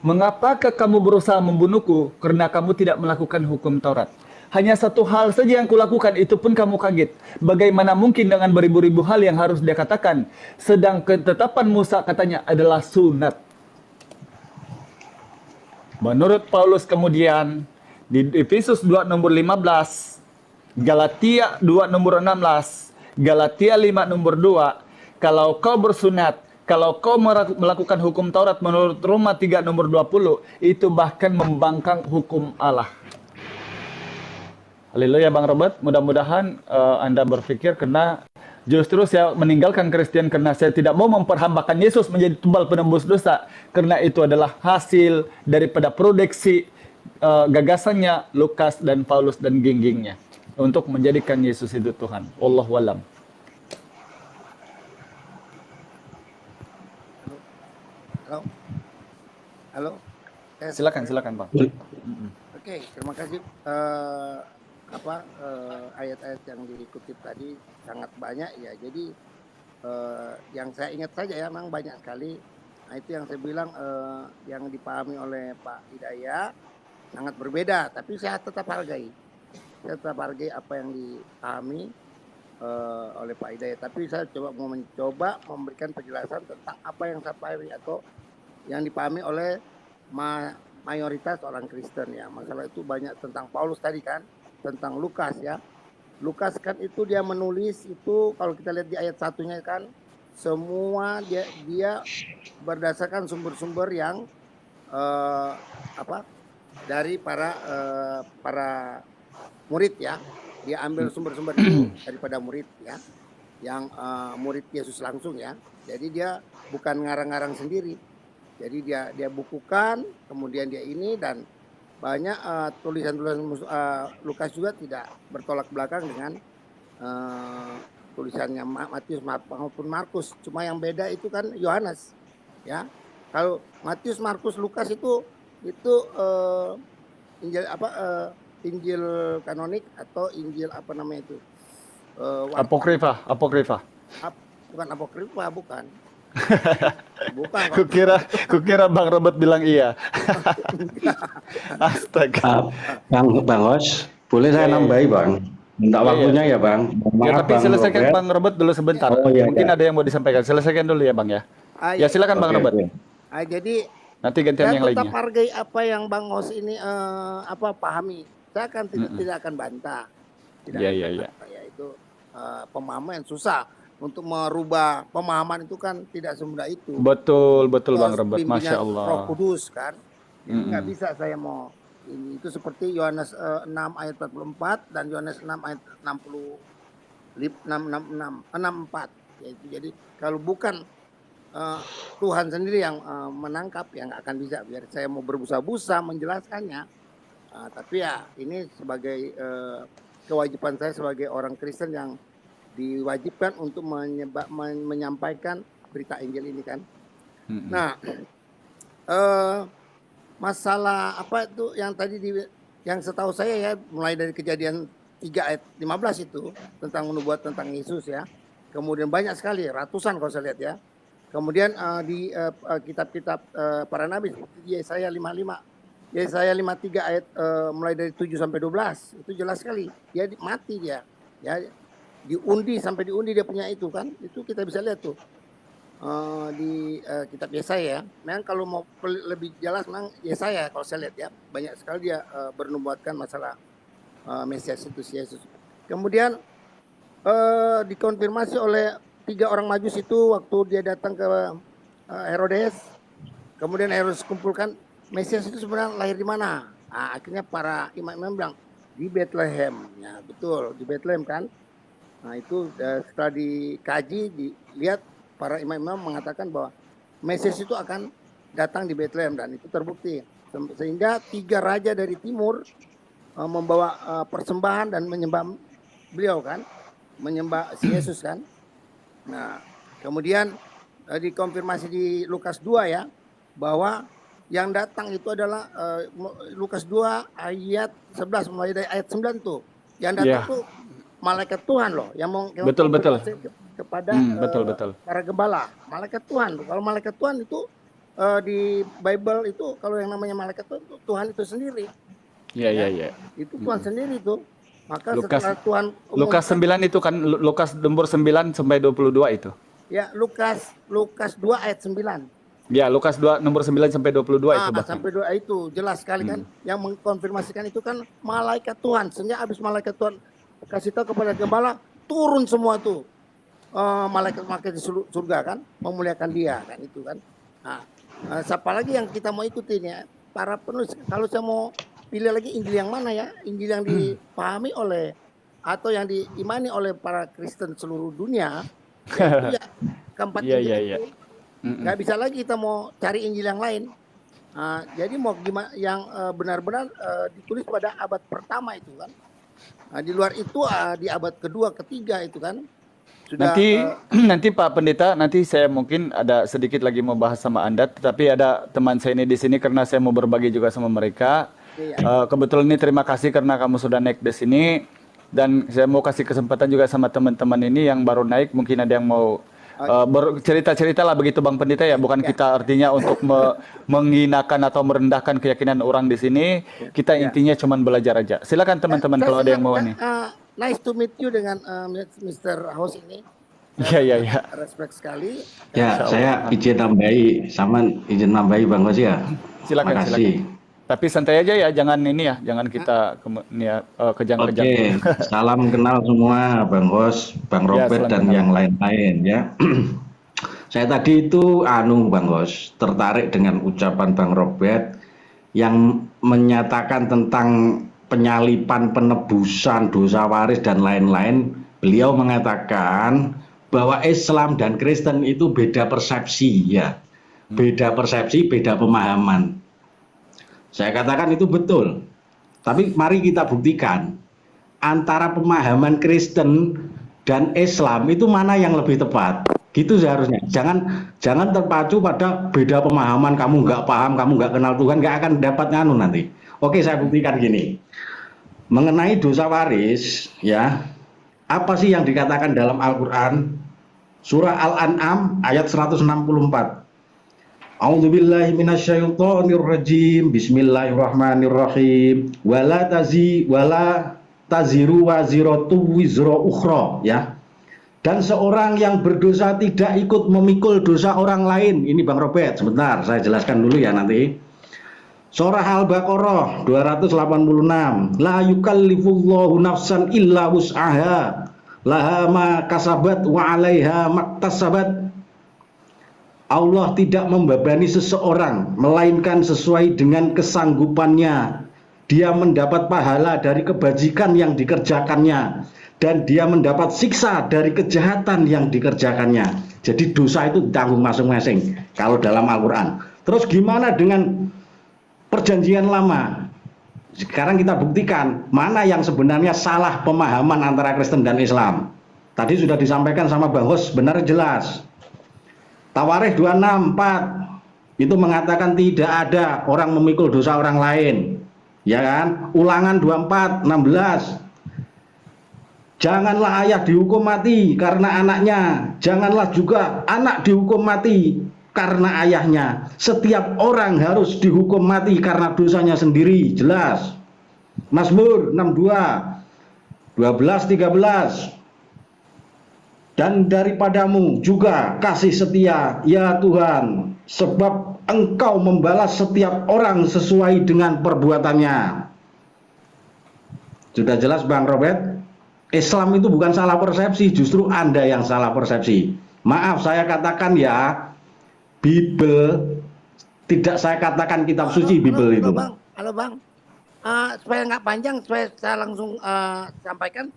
Mengapakah kamu berusaha membunuhku karena kamu tidak melakukan hukum Taurat? Hanya satu hal saja yang kulakukan, itu pun kamu kaget. Bagaimana mungkin dengan beribu-ribu hal yang harus dia katakan? Sedang ketetapan Musa katanya adalah sunat. Menurut Paulus kemudian, di Efesus 2 nomor 15, Galatia 2 nomor 16, Galatia 5 nomor 2, kalau kau bersunat, kalau kau melakukan hukum Taurat menurut Roma 3 nomor 20, itu bahkan membangkang hukum Allah. Haleluya Bang Robert, mudah-mudahan Anda berpikir karena justru saya meninggalkan Kristen karena saya tidak mau memperhambakan Yesus menjadi tumbal penembus dosa, karena itu adalah hasil daripada produksi gagasannya Lukas dan Paulus dan geng-gengnya untuk menjadikan Yesus itu Tuhan. Wallahu alam. Halo. Halo. Silakan Bang. Oke, terima kasih. Ayat-ayat yang dikutip tadi sangat banyak ya. Jadi yang saya ingat saja ya, memang banyak sekali. Nah, itu yang saya bilang yang dipahami oleh Pak Hidayat sangat berbeda, tapi saya tetap hargai. Saya tetap hargai apa yang dipahami oleh Pak Hidayat. Tapi saya mencoba memberikan penjelasan tentang apa yang saya pahami atau yang dipahami oleh mayoritas orang Kristen ya. Masalah itu banyak tentang Paulus tadi kan, tentang Lukas ya. Lukas kan itu dia menulis itu, kalau kita lihat di ayat satunya kan, semua dia berdasarkan sumber-sumber yang dari para murid ya. Dia ambil sumber-sumber itu daripada murid ya, yang murid Yesus langsung ya. Jadi dia bukan ngarang-ngarang sendiri. Jadi dia bukukan, kemudian dia ini, dan banyak tulisan-tulisan Lukas juga tidak bertolak belakang dengan tulisannya Matius maupun Markus. Cuma yang beda itu kan Yohanes ya. Kalau Matius, Markus, Lukas itu Injil kanonik atau Injil apa namanya itu? Apokrifa. Bukan apokrifa, bukan. Kukira Bang Robert bilang iya. Astaga. Bang Hos, boleh saya nambahi Bang? Minta waktunya ya Bang. Maaf, tapi selesaikan Bang Robert dulu sebentar. Mungkin ada yang mau disampaikan. Selesaikan dulu ya Bang ya. Ya silakan Bang Robert. Jadi nanti gantian yang lainnya. Saya tetap hargai apa yang Bang Hos ini pahami. Saya akan tidak akan bantah. Iya. Ya itu pemahaman yang susah. Untuk merubah pemahaman itu kan tidak semudah itu. Betul Bang Robert, Masya Allah. Roh Kudus kan. Jadi nggak bisa saya mau ini. Itu seperti Yohanes 6 ayat 44 dan Yohanes 6 ayat 64. Yaitu, jadi kalau bukan Tuhan sendiri yang menangkap, ya nggak akan bisa. Biar saya mau berbusa-busa menjelaskannya. Tapi ya ini sebagai kewajiban saya sebagai orang Kristen yang diwajibkan untuk menyampaikan berita Injil ini kan. Nah, masalah apa itu yang tadi yang setahu saya ya, mulai dari Kejadian 3 ayat 15 itu tentang menubuat tentang Yesus ya. Kemudian banyak sekali, ratusan kalau saya lihat ya. Kemudian di kitab-kitab para nabi seperti Yesaya 55, Yesaya 53 ayat mulai dari 7 sampai 12 itu jelas sekali. Dia mati dia. Ya, sampai diundi dia punya itu kan, itu kita bisa lihat tuh di kitab Yesaya. Memang kalau mau lebih jelas memang Yesaya kalau saya lihat ya, banyak sekali dia bernubuatkan masalah Mesias itu si Yesus. Kemudian dikonfirmasi oleh 3 orang Majus itu waktu dia datang ke Herodes. Kemudian Herodes kumpulkan Mesias itu sebenarnya lahir di mana. Nah, akhirnya para imam-imam bilang di Bethlehem. Ya betul, di Bethlehem kan. Nah itu setelah dikaji, dilihat para imam-imam mengatakan bahwa Mesias itu akan datang di Bethlehem, dan itu terbukti. Sehingga 3 raja dari timur membawa persembahan dan menyembah beliau kan, menyembah si Yesus kan. Nah kemudian dikonfirmasi di Lukas 2 ya, bahwa yang datang itu adalah Lukas 2 ayat 11 mulai dari ayat 9 tuh. Yang datang tuh malaikat Tuhan loh, yang mau betul. kepada betul. para gembala. Malaikat Tuhan. Kalau malaikat Tuhan itu di Bible itu, kalau yang namanya malaikat Tuhan itu Tuhan itu sendiri. Iya. Itu Tuhan sendiri tuh. Maka Lukas setelah Tuhan Lukas 9 itu kan, Lukas nomor 9 sampai 22 itu. ya Lukas 2 ayat 9. Ya, Lukas 2 nomor 9 sampai 22 itu bahkan. Sampai 2 itu jelas sekali kan, yang mengkonfirmasikan itu kan malaikat Tuhan. Sehingga habis malaikat Tuhan kasih tahu kepada gembala, turun semua tuh malaikat-malaikat di surga kan, memuliakan dia kan itu kan. Siapa lagi yang kita mau ikutin ya? Para penulis. Kalau saya mau pilih lagi Injil yang mana ya? Injil yang dipahami oleh atau yang diimani oleh para Kristen seluruh dunia. Ya, keempat Injil itu. Nggak bisa lagi kita mau cari Injil yang lain. Jadi mau gimana yang benar-benar ditulis pada abad pertama itu kan. Di luar itu di abad kedua, ketiga itu kan. Sudah, nanti Pak Pendeta, nanti saya mungkin ada sedikit lagi mau bahas sama Anda, tetapi ada teman saya ini di sini karena saya mau berbagi juga sama mereka. Kebetulan ini terima kasih karena kamu sudah naik di sini, dan saya mau kasih kesempatan juga sama teman-teman ini yang baru naik, mungkin ada yang mau bercerita-cerita lah begitu Bang Pendeta ya, bukan kita artinya untuk menghinakan atau merendahkan keyakinan orang di sini, kita intinya cuma belajar aja. Silakan teman-teman kalau ada yang mau nih. Nice to meet you dengan Mr. House ini. Iya. Respect sekali. Ya, saya izin nambahi Bang Hoss ya. Silakan. Tapi santai aja ya, jangan ini ya, jangan kita kejang-kejang. Oke, salam kenal semua Bang Hoss, Bang Robert dan yang lain-lain ya. Saya tadi itu Bang Hoss, tertarik dengan ucapan Bang Robert yang menyatakan tentang penyalipan, penebusan, dosa waris dan lain-lain. Beliau mengatakan bahwa Islam dan Kristen itu beda persepsi ya. Beda persepsi, beda pemahaman. Saya katakan itu betul. Tapi mari kita buktikan antara pemahaman Kristen dan Islam itu mana yang lebih tepat. Gitu seharusnya. Jangan terpacu pada beda pemahaman, kamu nggak paham, kamu nggak kenal Tuhan, nggak akan dapat nganu nanti. Oke, saya buktikan gini. Mengenai dosa waris, ya, apa sih yang dikatakan dalam Al-Quran? Surah Al-An'am ayat 164. A'udzubillahi minasyaitonirrajim. Bismillahirrahmanirrahim. Wala taziru waziratu wizra ukhra, ya. Dan seorang yang berdosa tidak ikut memikul dosa orang lain. Ini Bang Robert, sebentar saya jelaskan dulu ya nanti. Surah Al-Baqarah 286. La yukallifullahu nafsan illa wus'aha. Laha ma kasabat wa 'alaiha maktasabat. Allah tidak membebani seseorang melainkan sesuai dengan kesanggupannya. Dia mendapat pahala dari kebajikan yang dikerjakannya, dan dia mendapat siksa dari kejahatan yang dikerjakannya. Jadi dosa itu ditanggung masing-masing kalau dalam Al-Quran. Terus gimana dengan Perjanjian Lama? Sekarang kita buktikan mana yang sebenarnya salah pemahaman antara Kristen dan Islam. Tadi sudah disampaikan sama Bang Hoss, benar jelas. Tawarikh 264 itu mengatakan tidak ada orang memikul dosa orang lain, ya kan? Ulangan 24:16. Janganlah ayah dihukum mati karena anaknya, janganlah juga anak dihukum mati karena ayahnya. Setiap orang harus dihukum mati karena dosanya sendiri, jelas. Mazmur 62 12-13. Dan daripadamu juga kasih setia, ya Tuhan, sebab Engkau membalas setiap orang sesuai dengan perbuatannya. Sudah jelas Bang Robert? Islam itu bukan salah persepsi, justru Anda yang salah persepsi. Maaf saya katakan ya, Bible tidak saya katakan kitab suci Bible itu. Halo Bang, supaya nggak panjang, supaya saya langsung sampaikan.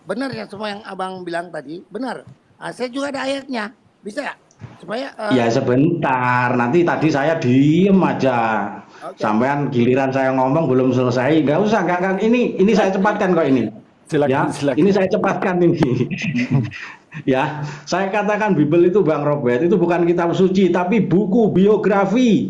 Benar ya semua yang Abang bilang tadi, benar. Saya juga ada ayatnya, bisa ya? Supaya ya sebentar, nanti tadi saya diem aja. Okay. Sampean giliran saya ngomong belum selesai, nggak usah, nggak. Ini saya cepatkan kok ini. Silakan. Ini saya cepatkan ini. Ya, saya katakan Bible itu Bang Robert itu bukan kitab suci, tapi buku biografi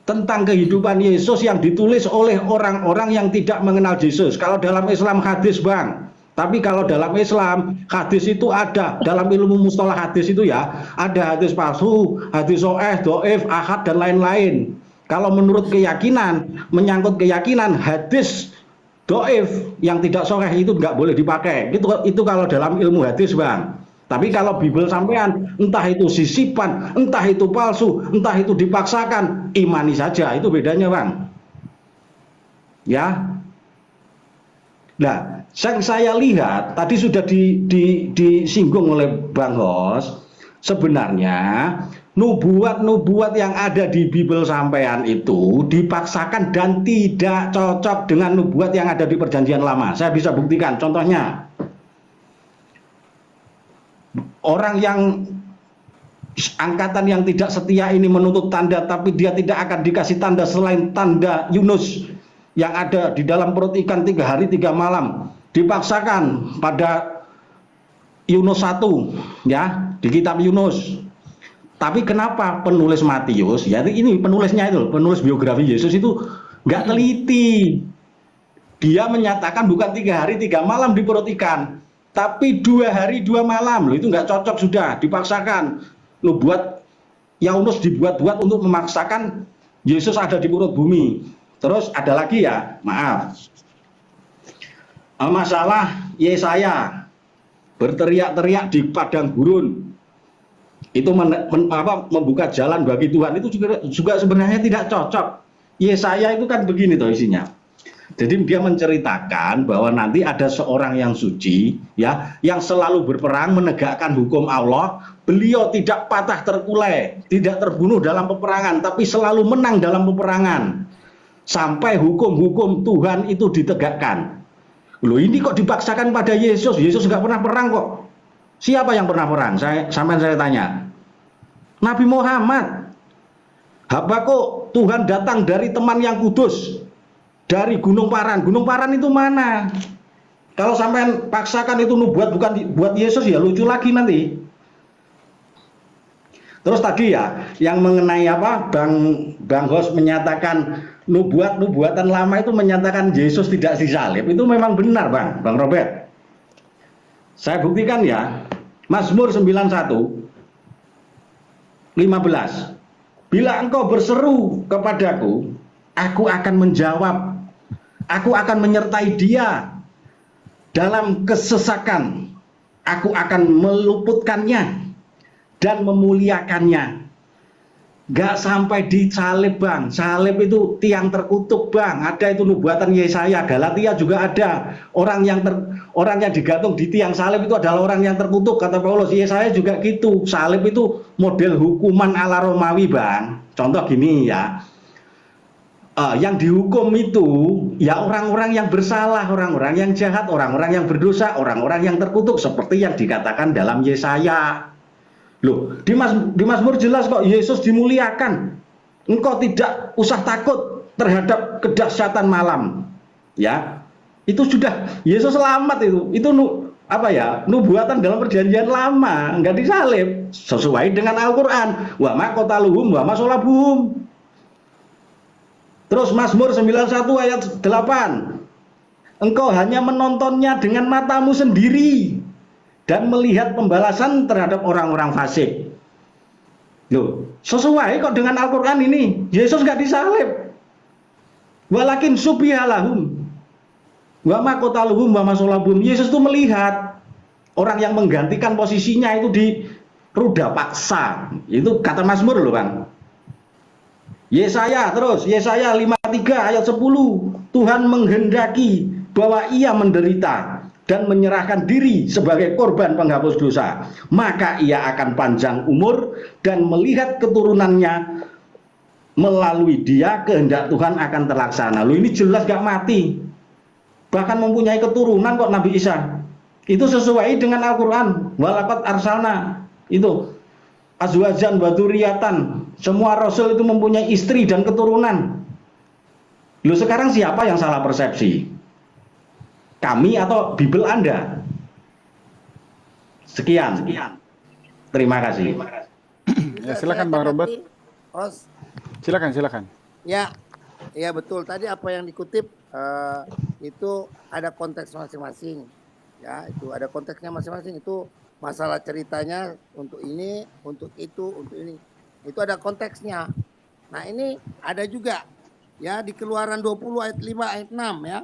tentang kehidupan Yesus yang ditulis oleh orang-orang yang tidak mengenal Yesus. Kalau dalam Islam hadis Bang. Tapi kalau dalam Islam, hadis itu ada. Dalam ilmu mustalah hadis itu ya, ada hadis palsu, hadis soeh, do'if, ahad, dan lain-lain. Kalau menurut keyakinan, menyangkut keyakinan, hadis doif yang tidak sahih itu nggak boleh dipakai. Itu kalau dalam ilmu hadis, Bang. Tapi kalau Bible sampean, entah itu sisipan, entah itu palsu, entah itu dipaksakan, imani saja. Itu bedanya, Bang. Ya. Nah, yang saya lihat tadi sudah disinggung oleh Bang Hos, sebenarnya nubuat-nubuat yang ada di Bible sampean itu dipaksakan dan tidak cocok dengan nubuat yang ada di Perjanjian Lama. Saya bisa buktikan, contohnya orang yang angkatan yang tidak setia ini menuntut tanda, tapi dia tidak akan dikasih tanda selain tanda Yunus yang ada di dalam perut ikan 3 hari 3 malam. Dipaksakan pada Yunus 1, ya, di kitab Yunus. Tapi kenapa penulis Matius, ya ini penulisnya itu, penulis biografi Yesus itu nggak teliti. Dia menyatakan bukan 3 hari 3 malam di perut ikan, tapi 2 hari 2 malam. Loh, itu nggak cocok, sudah dipaksakan. Loh, buat Yunus dibuat-buat untuk memaksakan Yesus ada di perut bumi. Terus ada lagi ya, maaf, masalah Yesaya berteriak-teriak di padang gurun. Itu membuka jalan bagi Tuhan, itu juga sebenarnya tidak cocok. Yesaya itu kan begini toh isinya. Jadi dia menceritakan bahwa nanti ada seorang yang suci, ya, yang selalu berperang menegakkan hukum Allah. Beliau tidak patah terkulai, tidak terbunuh dalam peperangan, tapi selalu menang dalam peperangan sampai hukum-hukum Tuhan itu ditegakkan. Loh, ini kok dipaksakan pada Yesus? Yesus nggak pernah perang kok. Siapa yang pernah perang? Sampai saya tanya. Nabi Muhammad. Habakuk, Tuhan datang dari teman yang kudus, dari Gunung Paran. Gunung Paran itu mana? Kalau sampai paksakan itu nubuat bukan buat Yesus, ya lucu lagi nanti. Terus tadi ya, yang mengenai apa, Bang Hos menyatakan nubuatan lama itu menyatakan Yesus tidak disalib. Itu memang benar, Bang Robert. Saya buktikan ya, Mazmur 91, 15. Bila engkau berseru kepadaku, aku akan menjawab. Aku akan menyertai dia dalam kesesakan. Aku akan meluputkannya dan memuliakannya. Gak sampai disalib, Bang. Salib itu tiang terkutuk, Bang. Ada itu nubuatan Yesaya. Galatia juga ada. Orang yang digantung di tiang salib itu adalah orang yang terkutuk, kata Paulus. Yesaya juga gitu. Salib itu model hukuman ala Romawi, Bang. Contoh gini ya. Yang dihukum itu ya orang-orang yang bersalah, orang-orang yang jahat, orang-orang yang berdosa, orang-orang yang terkutuk, seperti yang dikatakan dalam Yesaya. Loh, di Mazmur jelas kok Yesus dimuliakan. Engkau tidak usah takut terhadap kedahsyatan malam. Ya. Itu sudah Yesus selamat itu. Itu nubuatan dalam Perjanjian Lama, enggak disalib, sesuai dengan Al-Qur'an. Wa ma qataluhum wa ma sholabuhum. Terus Mazmur 91 ayat 8. Engkau hanya menontonnya dengan matamu sendiri dan melihat pembalasan terhadap orang-orang fasik. Loh, sesuai kok dengan Al-Qur'an ini. Yesus nggak disalib. Walakin subihalahum wa ma qataluhum wa ma sholabuhum. Yesus itu melihat orang yang menggantikan posisinya itu di ruda paksa. Itu kata Mazmur loh, Bang. Yesaya 53 ayat 10. Tuhan menghendaki bahwa ia menderita dan menyerahkan diri sebagai korban penghapus dosa, maka ia akan panjang umur dan melihat keturunannya melalui dia kehendak Tuhan akan terlaksana. Loh, ini jelas gak mati, bahkan mempunyai keturunan kok Nabi Isa. Itu sesuai dengan Al-Quran. Walaqad arsalna, itu azwajan wa dzurriyyatan. Semua rasul itu mempunyai istri dan keturunan. Loh, sekarang siapa yang salah persepsi? Kami atau Bible Anda? Sekian. Terima kasih. Ya, silakan Bang Robert. Silakan. Ya betul. Tadi apa yang dikutip itu ada konteks masing-masing. Ya, itu ada konteksnya masing-masing. Itu masalah ceritanya untuk ini, untuk itu, untuk ini. Itu ada konteksnya. Nah ini ada juga ya di Keluaran 20 ayat 5 ayat 6 ya.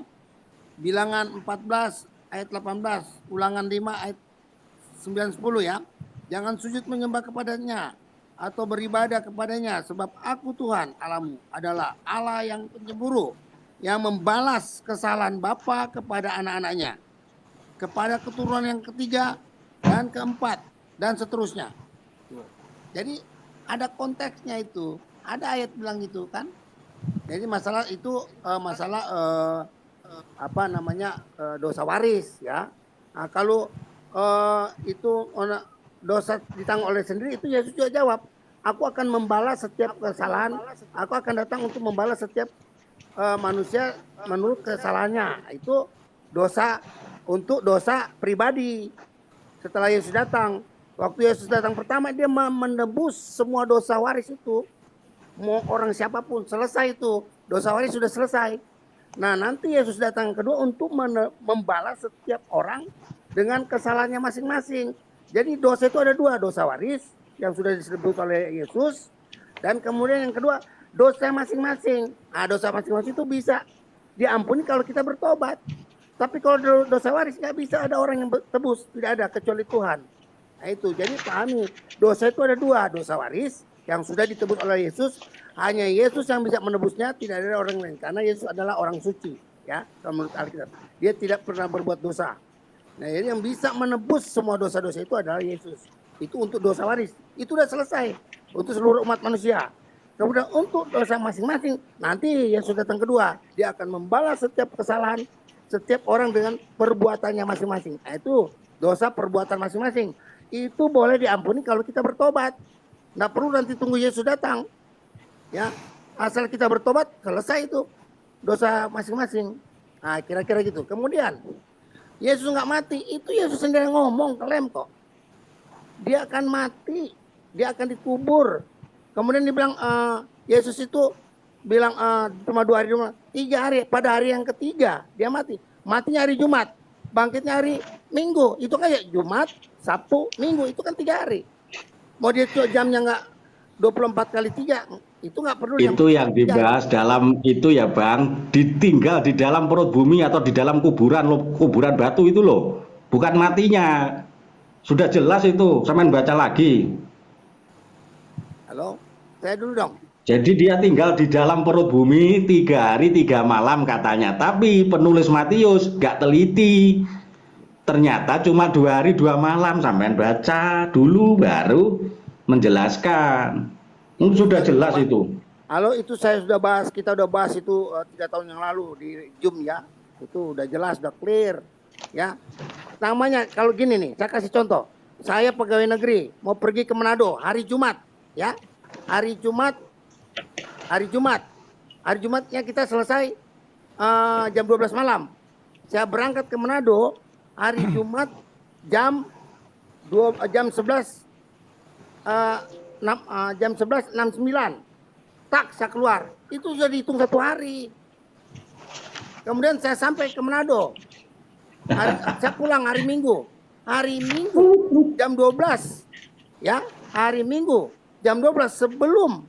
Bilangan 14 ayat 18, Ulangan 5 ayat 9 10 ya. Jangan sujud menyembah kepadanya atau beribadah kepadanya, sebab aku Tuhan Allahmu adalah Allah yang penyemburu, yang membalas kesalahan bapa kepada anak-anaknya, kepada keturunan yang ketiga dan keempat dan seterusnya. Jadi ada konteksnya itu, ada ayat bilang gitu kan. Jadi masalah itu dosa waris ya. Nah, kalau itu dosa ditanggung oleh sendiri, itu Yesus juga jawab, aku akan membalas setiap kesalahan, aku akan datang untuk membalas setiap manusia menurut kesalahannya. Itu dosa untuk dosa pribadi. Setelah Yesus datang, waktu Yesus datang pertama, dia menebus semua dosa waris itu. Mau orang siapapun, selesai itu. Dosa waris sudah selesai. Nah nanti Yesus datang kedua untuk membalas setiap orang dengan kesalahannya masing-masing. Jadi dosa itu ada dua, dosa waris yang sudah disebut oleh Yesus, dan kemudian yang kedua dosa masing-masing. Nah dosa masing-masing itu bisa diampuni kalau kita bertobat. Tapi kalau dosa waris nggak bisa ada orang yang tebus, tidak ada kecuali Tuhan. Nah itu, jadi pahami, dosa itu ada dua, dosa waris yang sudah ditebus oleh Yesus, hanya Yesus yang bisa menebusnya, tidak ada orang lain, karena Yesus adalah orang suci, ya, menurut Alkitab. Dia tidak pernah berbuat dosa. Nah, jadi yang bisa menebus semua dosa-dosa itu adalah Yesus. Itu untuk dosa waris, itu sudah selesai untuk seluruh umat manusia. Kemudian untuk dosa masing-masing, nanti Yesus datang kedua, dia akan membalas setiap kesalahan setiap orang dengan perbuatannya masing-masing. Nah, itu dosa perbuatan masing-masing. Itu boleh diampuni kalau kita bertobat. Nggak perlu nanti tunggu Yesus datang. Ya, asal kita bertobat, selesai itu dosa masing-masing. Nah, kira-kira gitu. Kemudian Yesus nggak mati, itu Yesus sendiri ngomong ke lem kok. Dia akan mati, dia akan dikubur. Kemudian dibilang Yesus itu bilang cuma 2 hari, 3 hari. Pada hari yang ketiga dia mati. Matinya hari Jumat, bangkitnya hari Minggu. Itu kayak Jumat, Sabtu, Minggu, itu kan 3 hari. Mau dia jamnya nggak 24 kali 3, itu nggak perlu. Itu yang dibahas dalam itu ya Bang, ditinggal di dalam perut bumi atau di dalam kuburan kuburan batu itu loh, bukan matinya. Sudah jelas itu, sampean baca lagi. Halo, saya dulu dong. Jadi dia tinggal di dalam perut bumi 3 hari 3 malam katanya. Tapi penulis Matius gak teliti. Ternyata cuma 2 hari 2 malam. Sampean baca dulu baru menjelaskan. Sudah jelas itu. Halo, itu saya sudah bahas, kita udah bahas itu 3 tahun yang lalu di Zoom ya. Itu udah jelas, udah clear ya. Namanya kalau gini nih, saya kasih contoh. Saya pegawai negeri mau pergi ke Manado hari Jumat ya. Hari Jumatnya kita selesai jam 12 malam. Saya berangkat ke Manado hari Jumat jam 11 jam 11.69. Tak, saya keluar. Itu sudah dihitung 1 hari. Kemudian saya sampai ke Manado. Saya pulang hari Minggu. Hari Minggu jam 12. Ya, hari Minggu jam 12 sebelum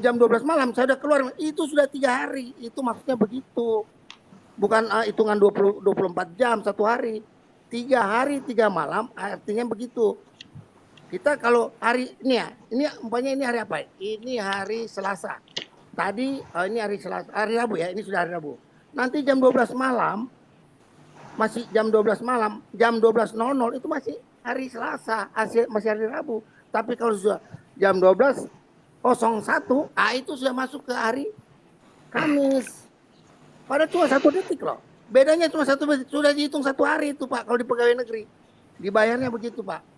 jam 12 malam saya sudah keluar. Itu sudah 3 hari. Itu maksudnya begitu. Bukan hitungan 24 jam 1 hari. 3 hari 3 malam artinya begitu. Kita kalau hari ini ya, ini umpamanya ini hari apa? Ini hari Selasa. Tadi ini hari Selasa, hari Rabu ya, ini sudah hari Rabu. Nanti jam 12 malam, masih jam 12 malam, jam 12.00 itu masih hari Selasa, masih hari Rabu. Tapi kalau sudah jam 12.01, itu sudah masuk ke hari Kamis. Padahal cuma 1 detik loh. Bedanya cuma 1 detik, sudah dihitung 1 hari itu Pak, kalau di pegawai negeri. Dibayarnya begitu Pak.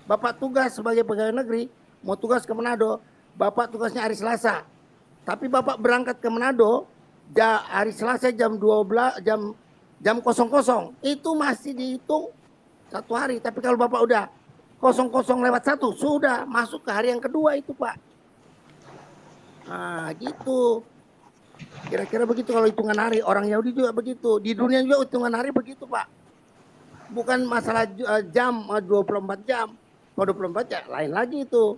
Bapak tugas sebagai pegawai negeri, mau tugas ke Manado, Bapak tugasnya hari Selasa. Tapi Bapak berangkat ke Manado, hari Selasa jam 12, jam 00, itu masih dihitung 1 hari. Tapi kalau Bapak udah 00:01, sudah masuk ke hari yang kedua itu Pak. Nah gitu. Kira-kira begitu kalau hitungan hari. Orang Yahudi juga begitu. Di dunia juga hitungan hari begitu Pak. Bukan masalah jam 24 jam. Kalau 24 ya lain lagi itu.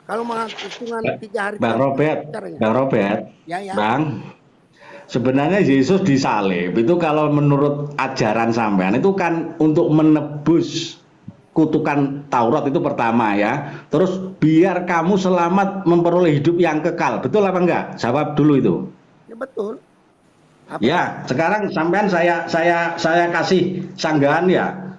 Kalau menghitungan 3 hari Bang Robert, caranya. Bang Robert, Ya, ya. Bang, sebenarnya Yesus disalib itu kalau menurut ajaran sampean itu kan untuk menebus kutukan Taurat itu pertama ya. Terus biar kamu selamat memperoleh hidup yang kekal. Betul apa enggak? Jawab dulu itu. Ya betul. Apa? Ya, sekarang sampean saya kasih sanggahan ya.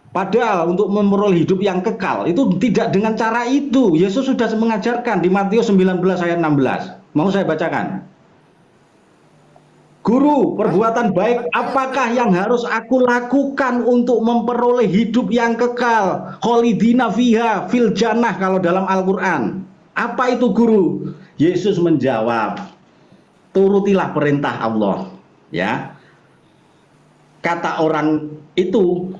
Padahal untuk memperoleh hidup yang kekal itu tidak dengan cara itu. Yesus sudah mengajarkan di Matius 19 ayat 16. Mau saya bacakan? Guru, perbuatan baik apakah yang harus aku lakukan untuk memperoleh hidup yang kekal? Kholidina fiha fil jannah kalau dalam Al-Quran. Apa itu guru? Yesus menjawab, turutilah perintah Allah. Ya, kata orang itu,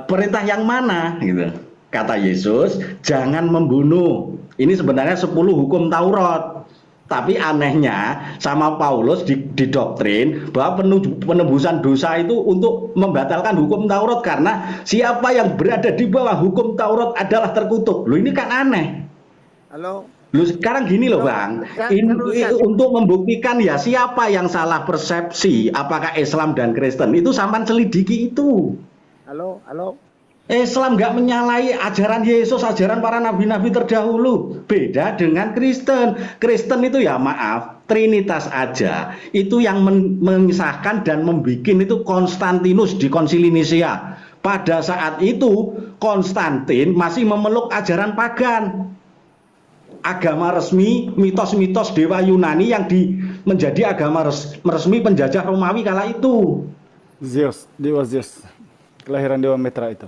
perintah yang mana? Gitu. Kata Yesus, jangan membunuh. Ini sebenarnya 10 hukum Taurat. Tapi anehnya sama Paulus didoktrin bahwa penebusan dosa itu untuk membatalkan hukum Taurat karena siapa yang berada di bawah hukum Taurat adalah terkutuk. Loh ini kan aneh. Halo. Loh sekarang gini loh Bang, untuk membuktikan ya siapa yang salah persepsi apakah Islam dan Kristen itu sampean selidiki itu. Halo. Islam nggak menyalahi ajaran Yesus, ajaran para nabi-nabi terdahulu. Beda dengan Kristen. Kristen itu ya maaf, Trinitas aja. Itu yang mengisahkan dan membuat itu Konstantinus di Konsili Nisea. Pada saat itu Konstantin masih memeluk ajaran pagan. Agama resmi, mitos-mitos dewa Yunani yang menjadi agama resmi penjajah Romawi kala itu. Zeus, dewa Zeus. Kelahiran Dewa Mitra itu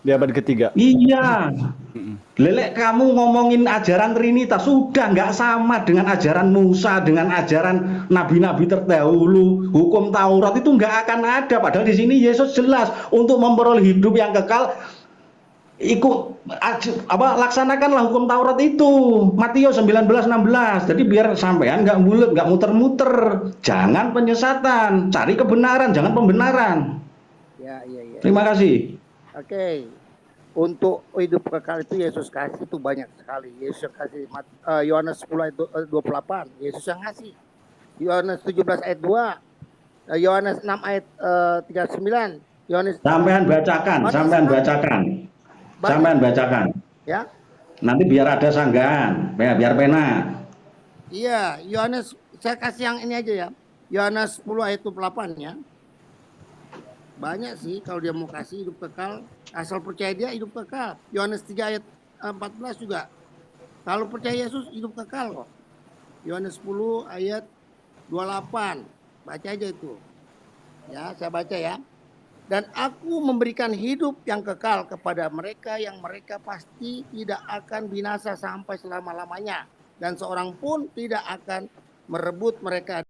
di abad ketiga. Iya. Lelek kamu ngomongin ajaran Trinitas sudah nggak sama dengan ajaran Musa, dengan ajaran nabi-nabi terdahulu. Hukum Taurat itu nggak akan ada. Padahal di sini Yesus jelas untuk memperoleh hidup yang kekal. Laksanakanlah hukum Taurat itu. Matius 19:16. Jadi biar sampean nggak bulet, nggak muter-muter. Jangan penyesatan, cari kebenaran, jangan pembenaran. Ya. Terima kasih. Oke. Untuk hidup kekal itu Yesus kasih itu banyak sekali. Yesus kasih Yohanes 10 ayat 28. Yesus yang ngasih. Yohanes 17 ayat 2. Yohanes 6 ayat 39. Yohanes Sampean bacakan. Ya. Nanti biar ada sanggahan, biar pena. Iya, Yohanes saya kasih yang ini aja ya. Yohanes 10 ayat 28 ya. Banyak sih kalau dia mau kasih hidup kekal, asal percaya dia hidup kekal. Yohanes 3 ayat 14 juga. Kalau percaya Yesus hidup kekal kok. Yohanes 10 ayat 28. Baca aja itu. Ya, saya baca ya. Dan aku memberikan hidup yang kekal kepada mereka yang mereka pasti tidak akan binasa sampai selama-lamanya. Dan seorang pun tidak akan merebut mereka.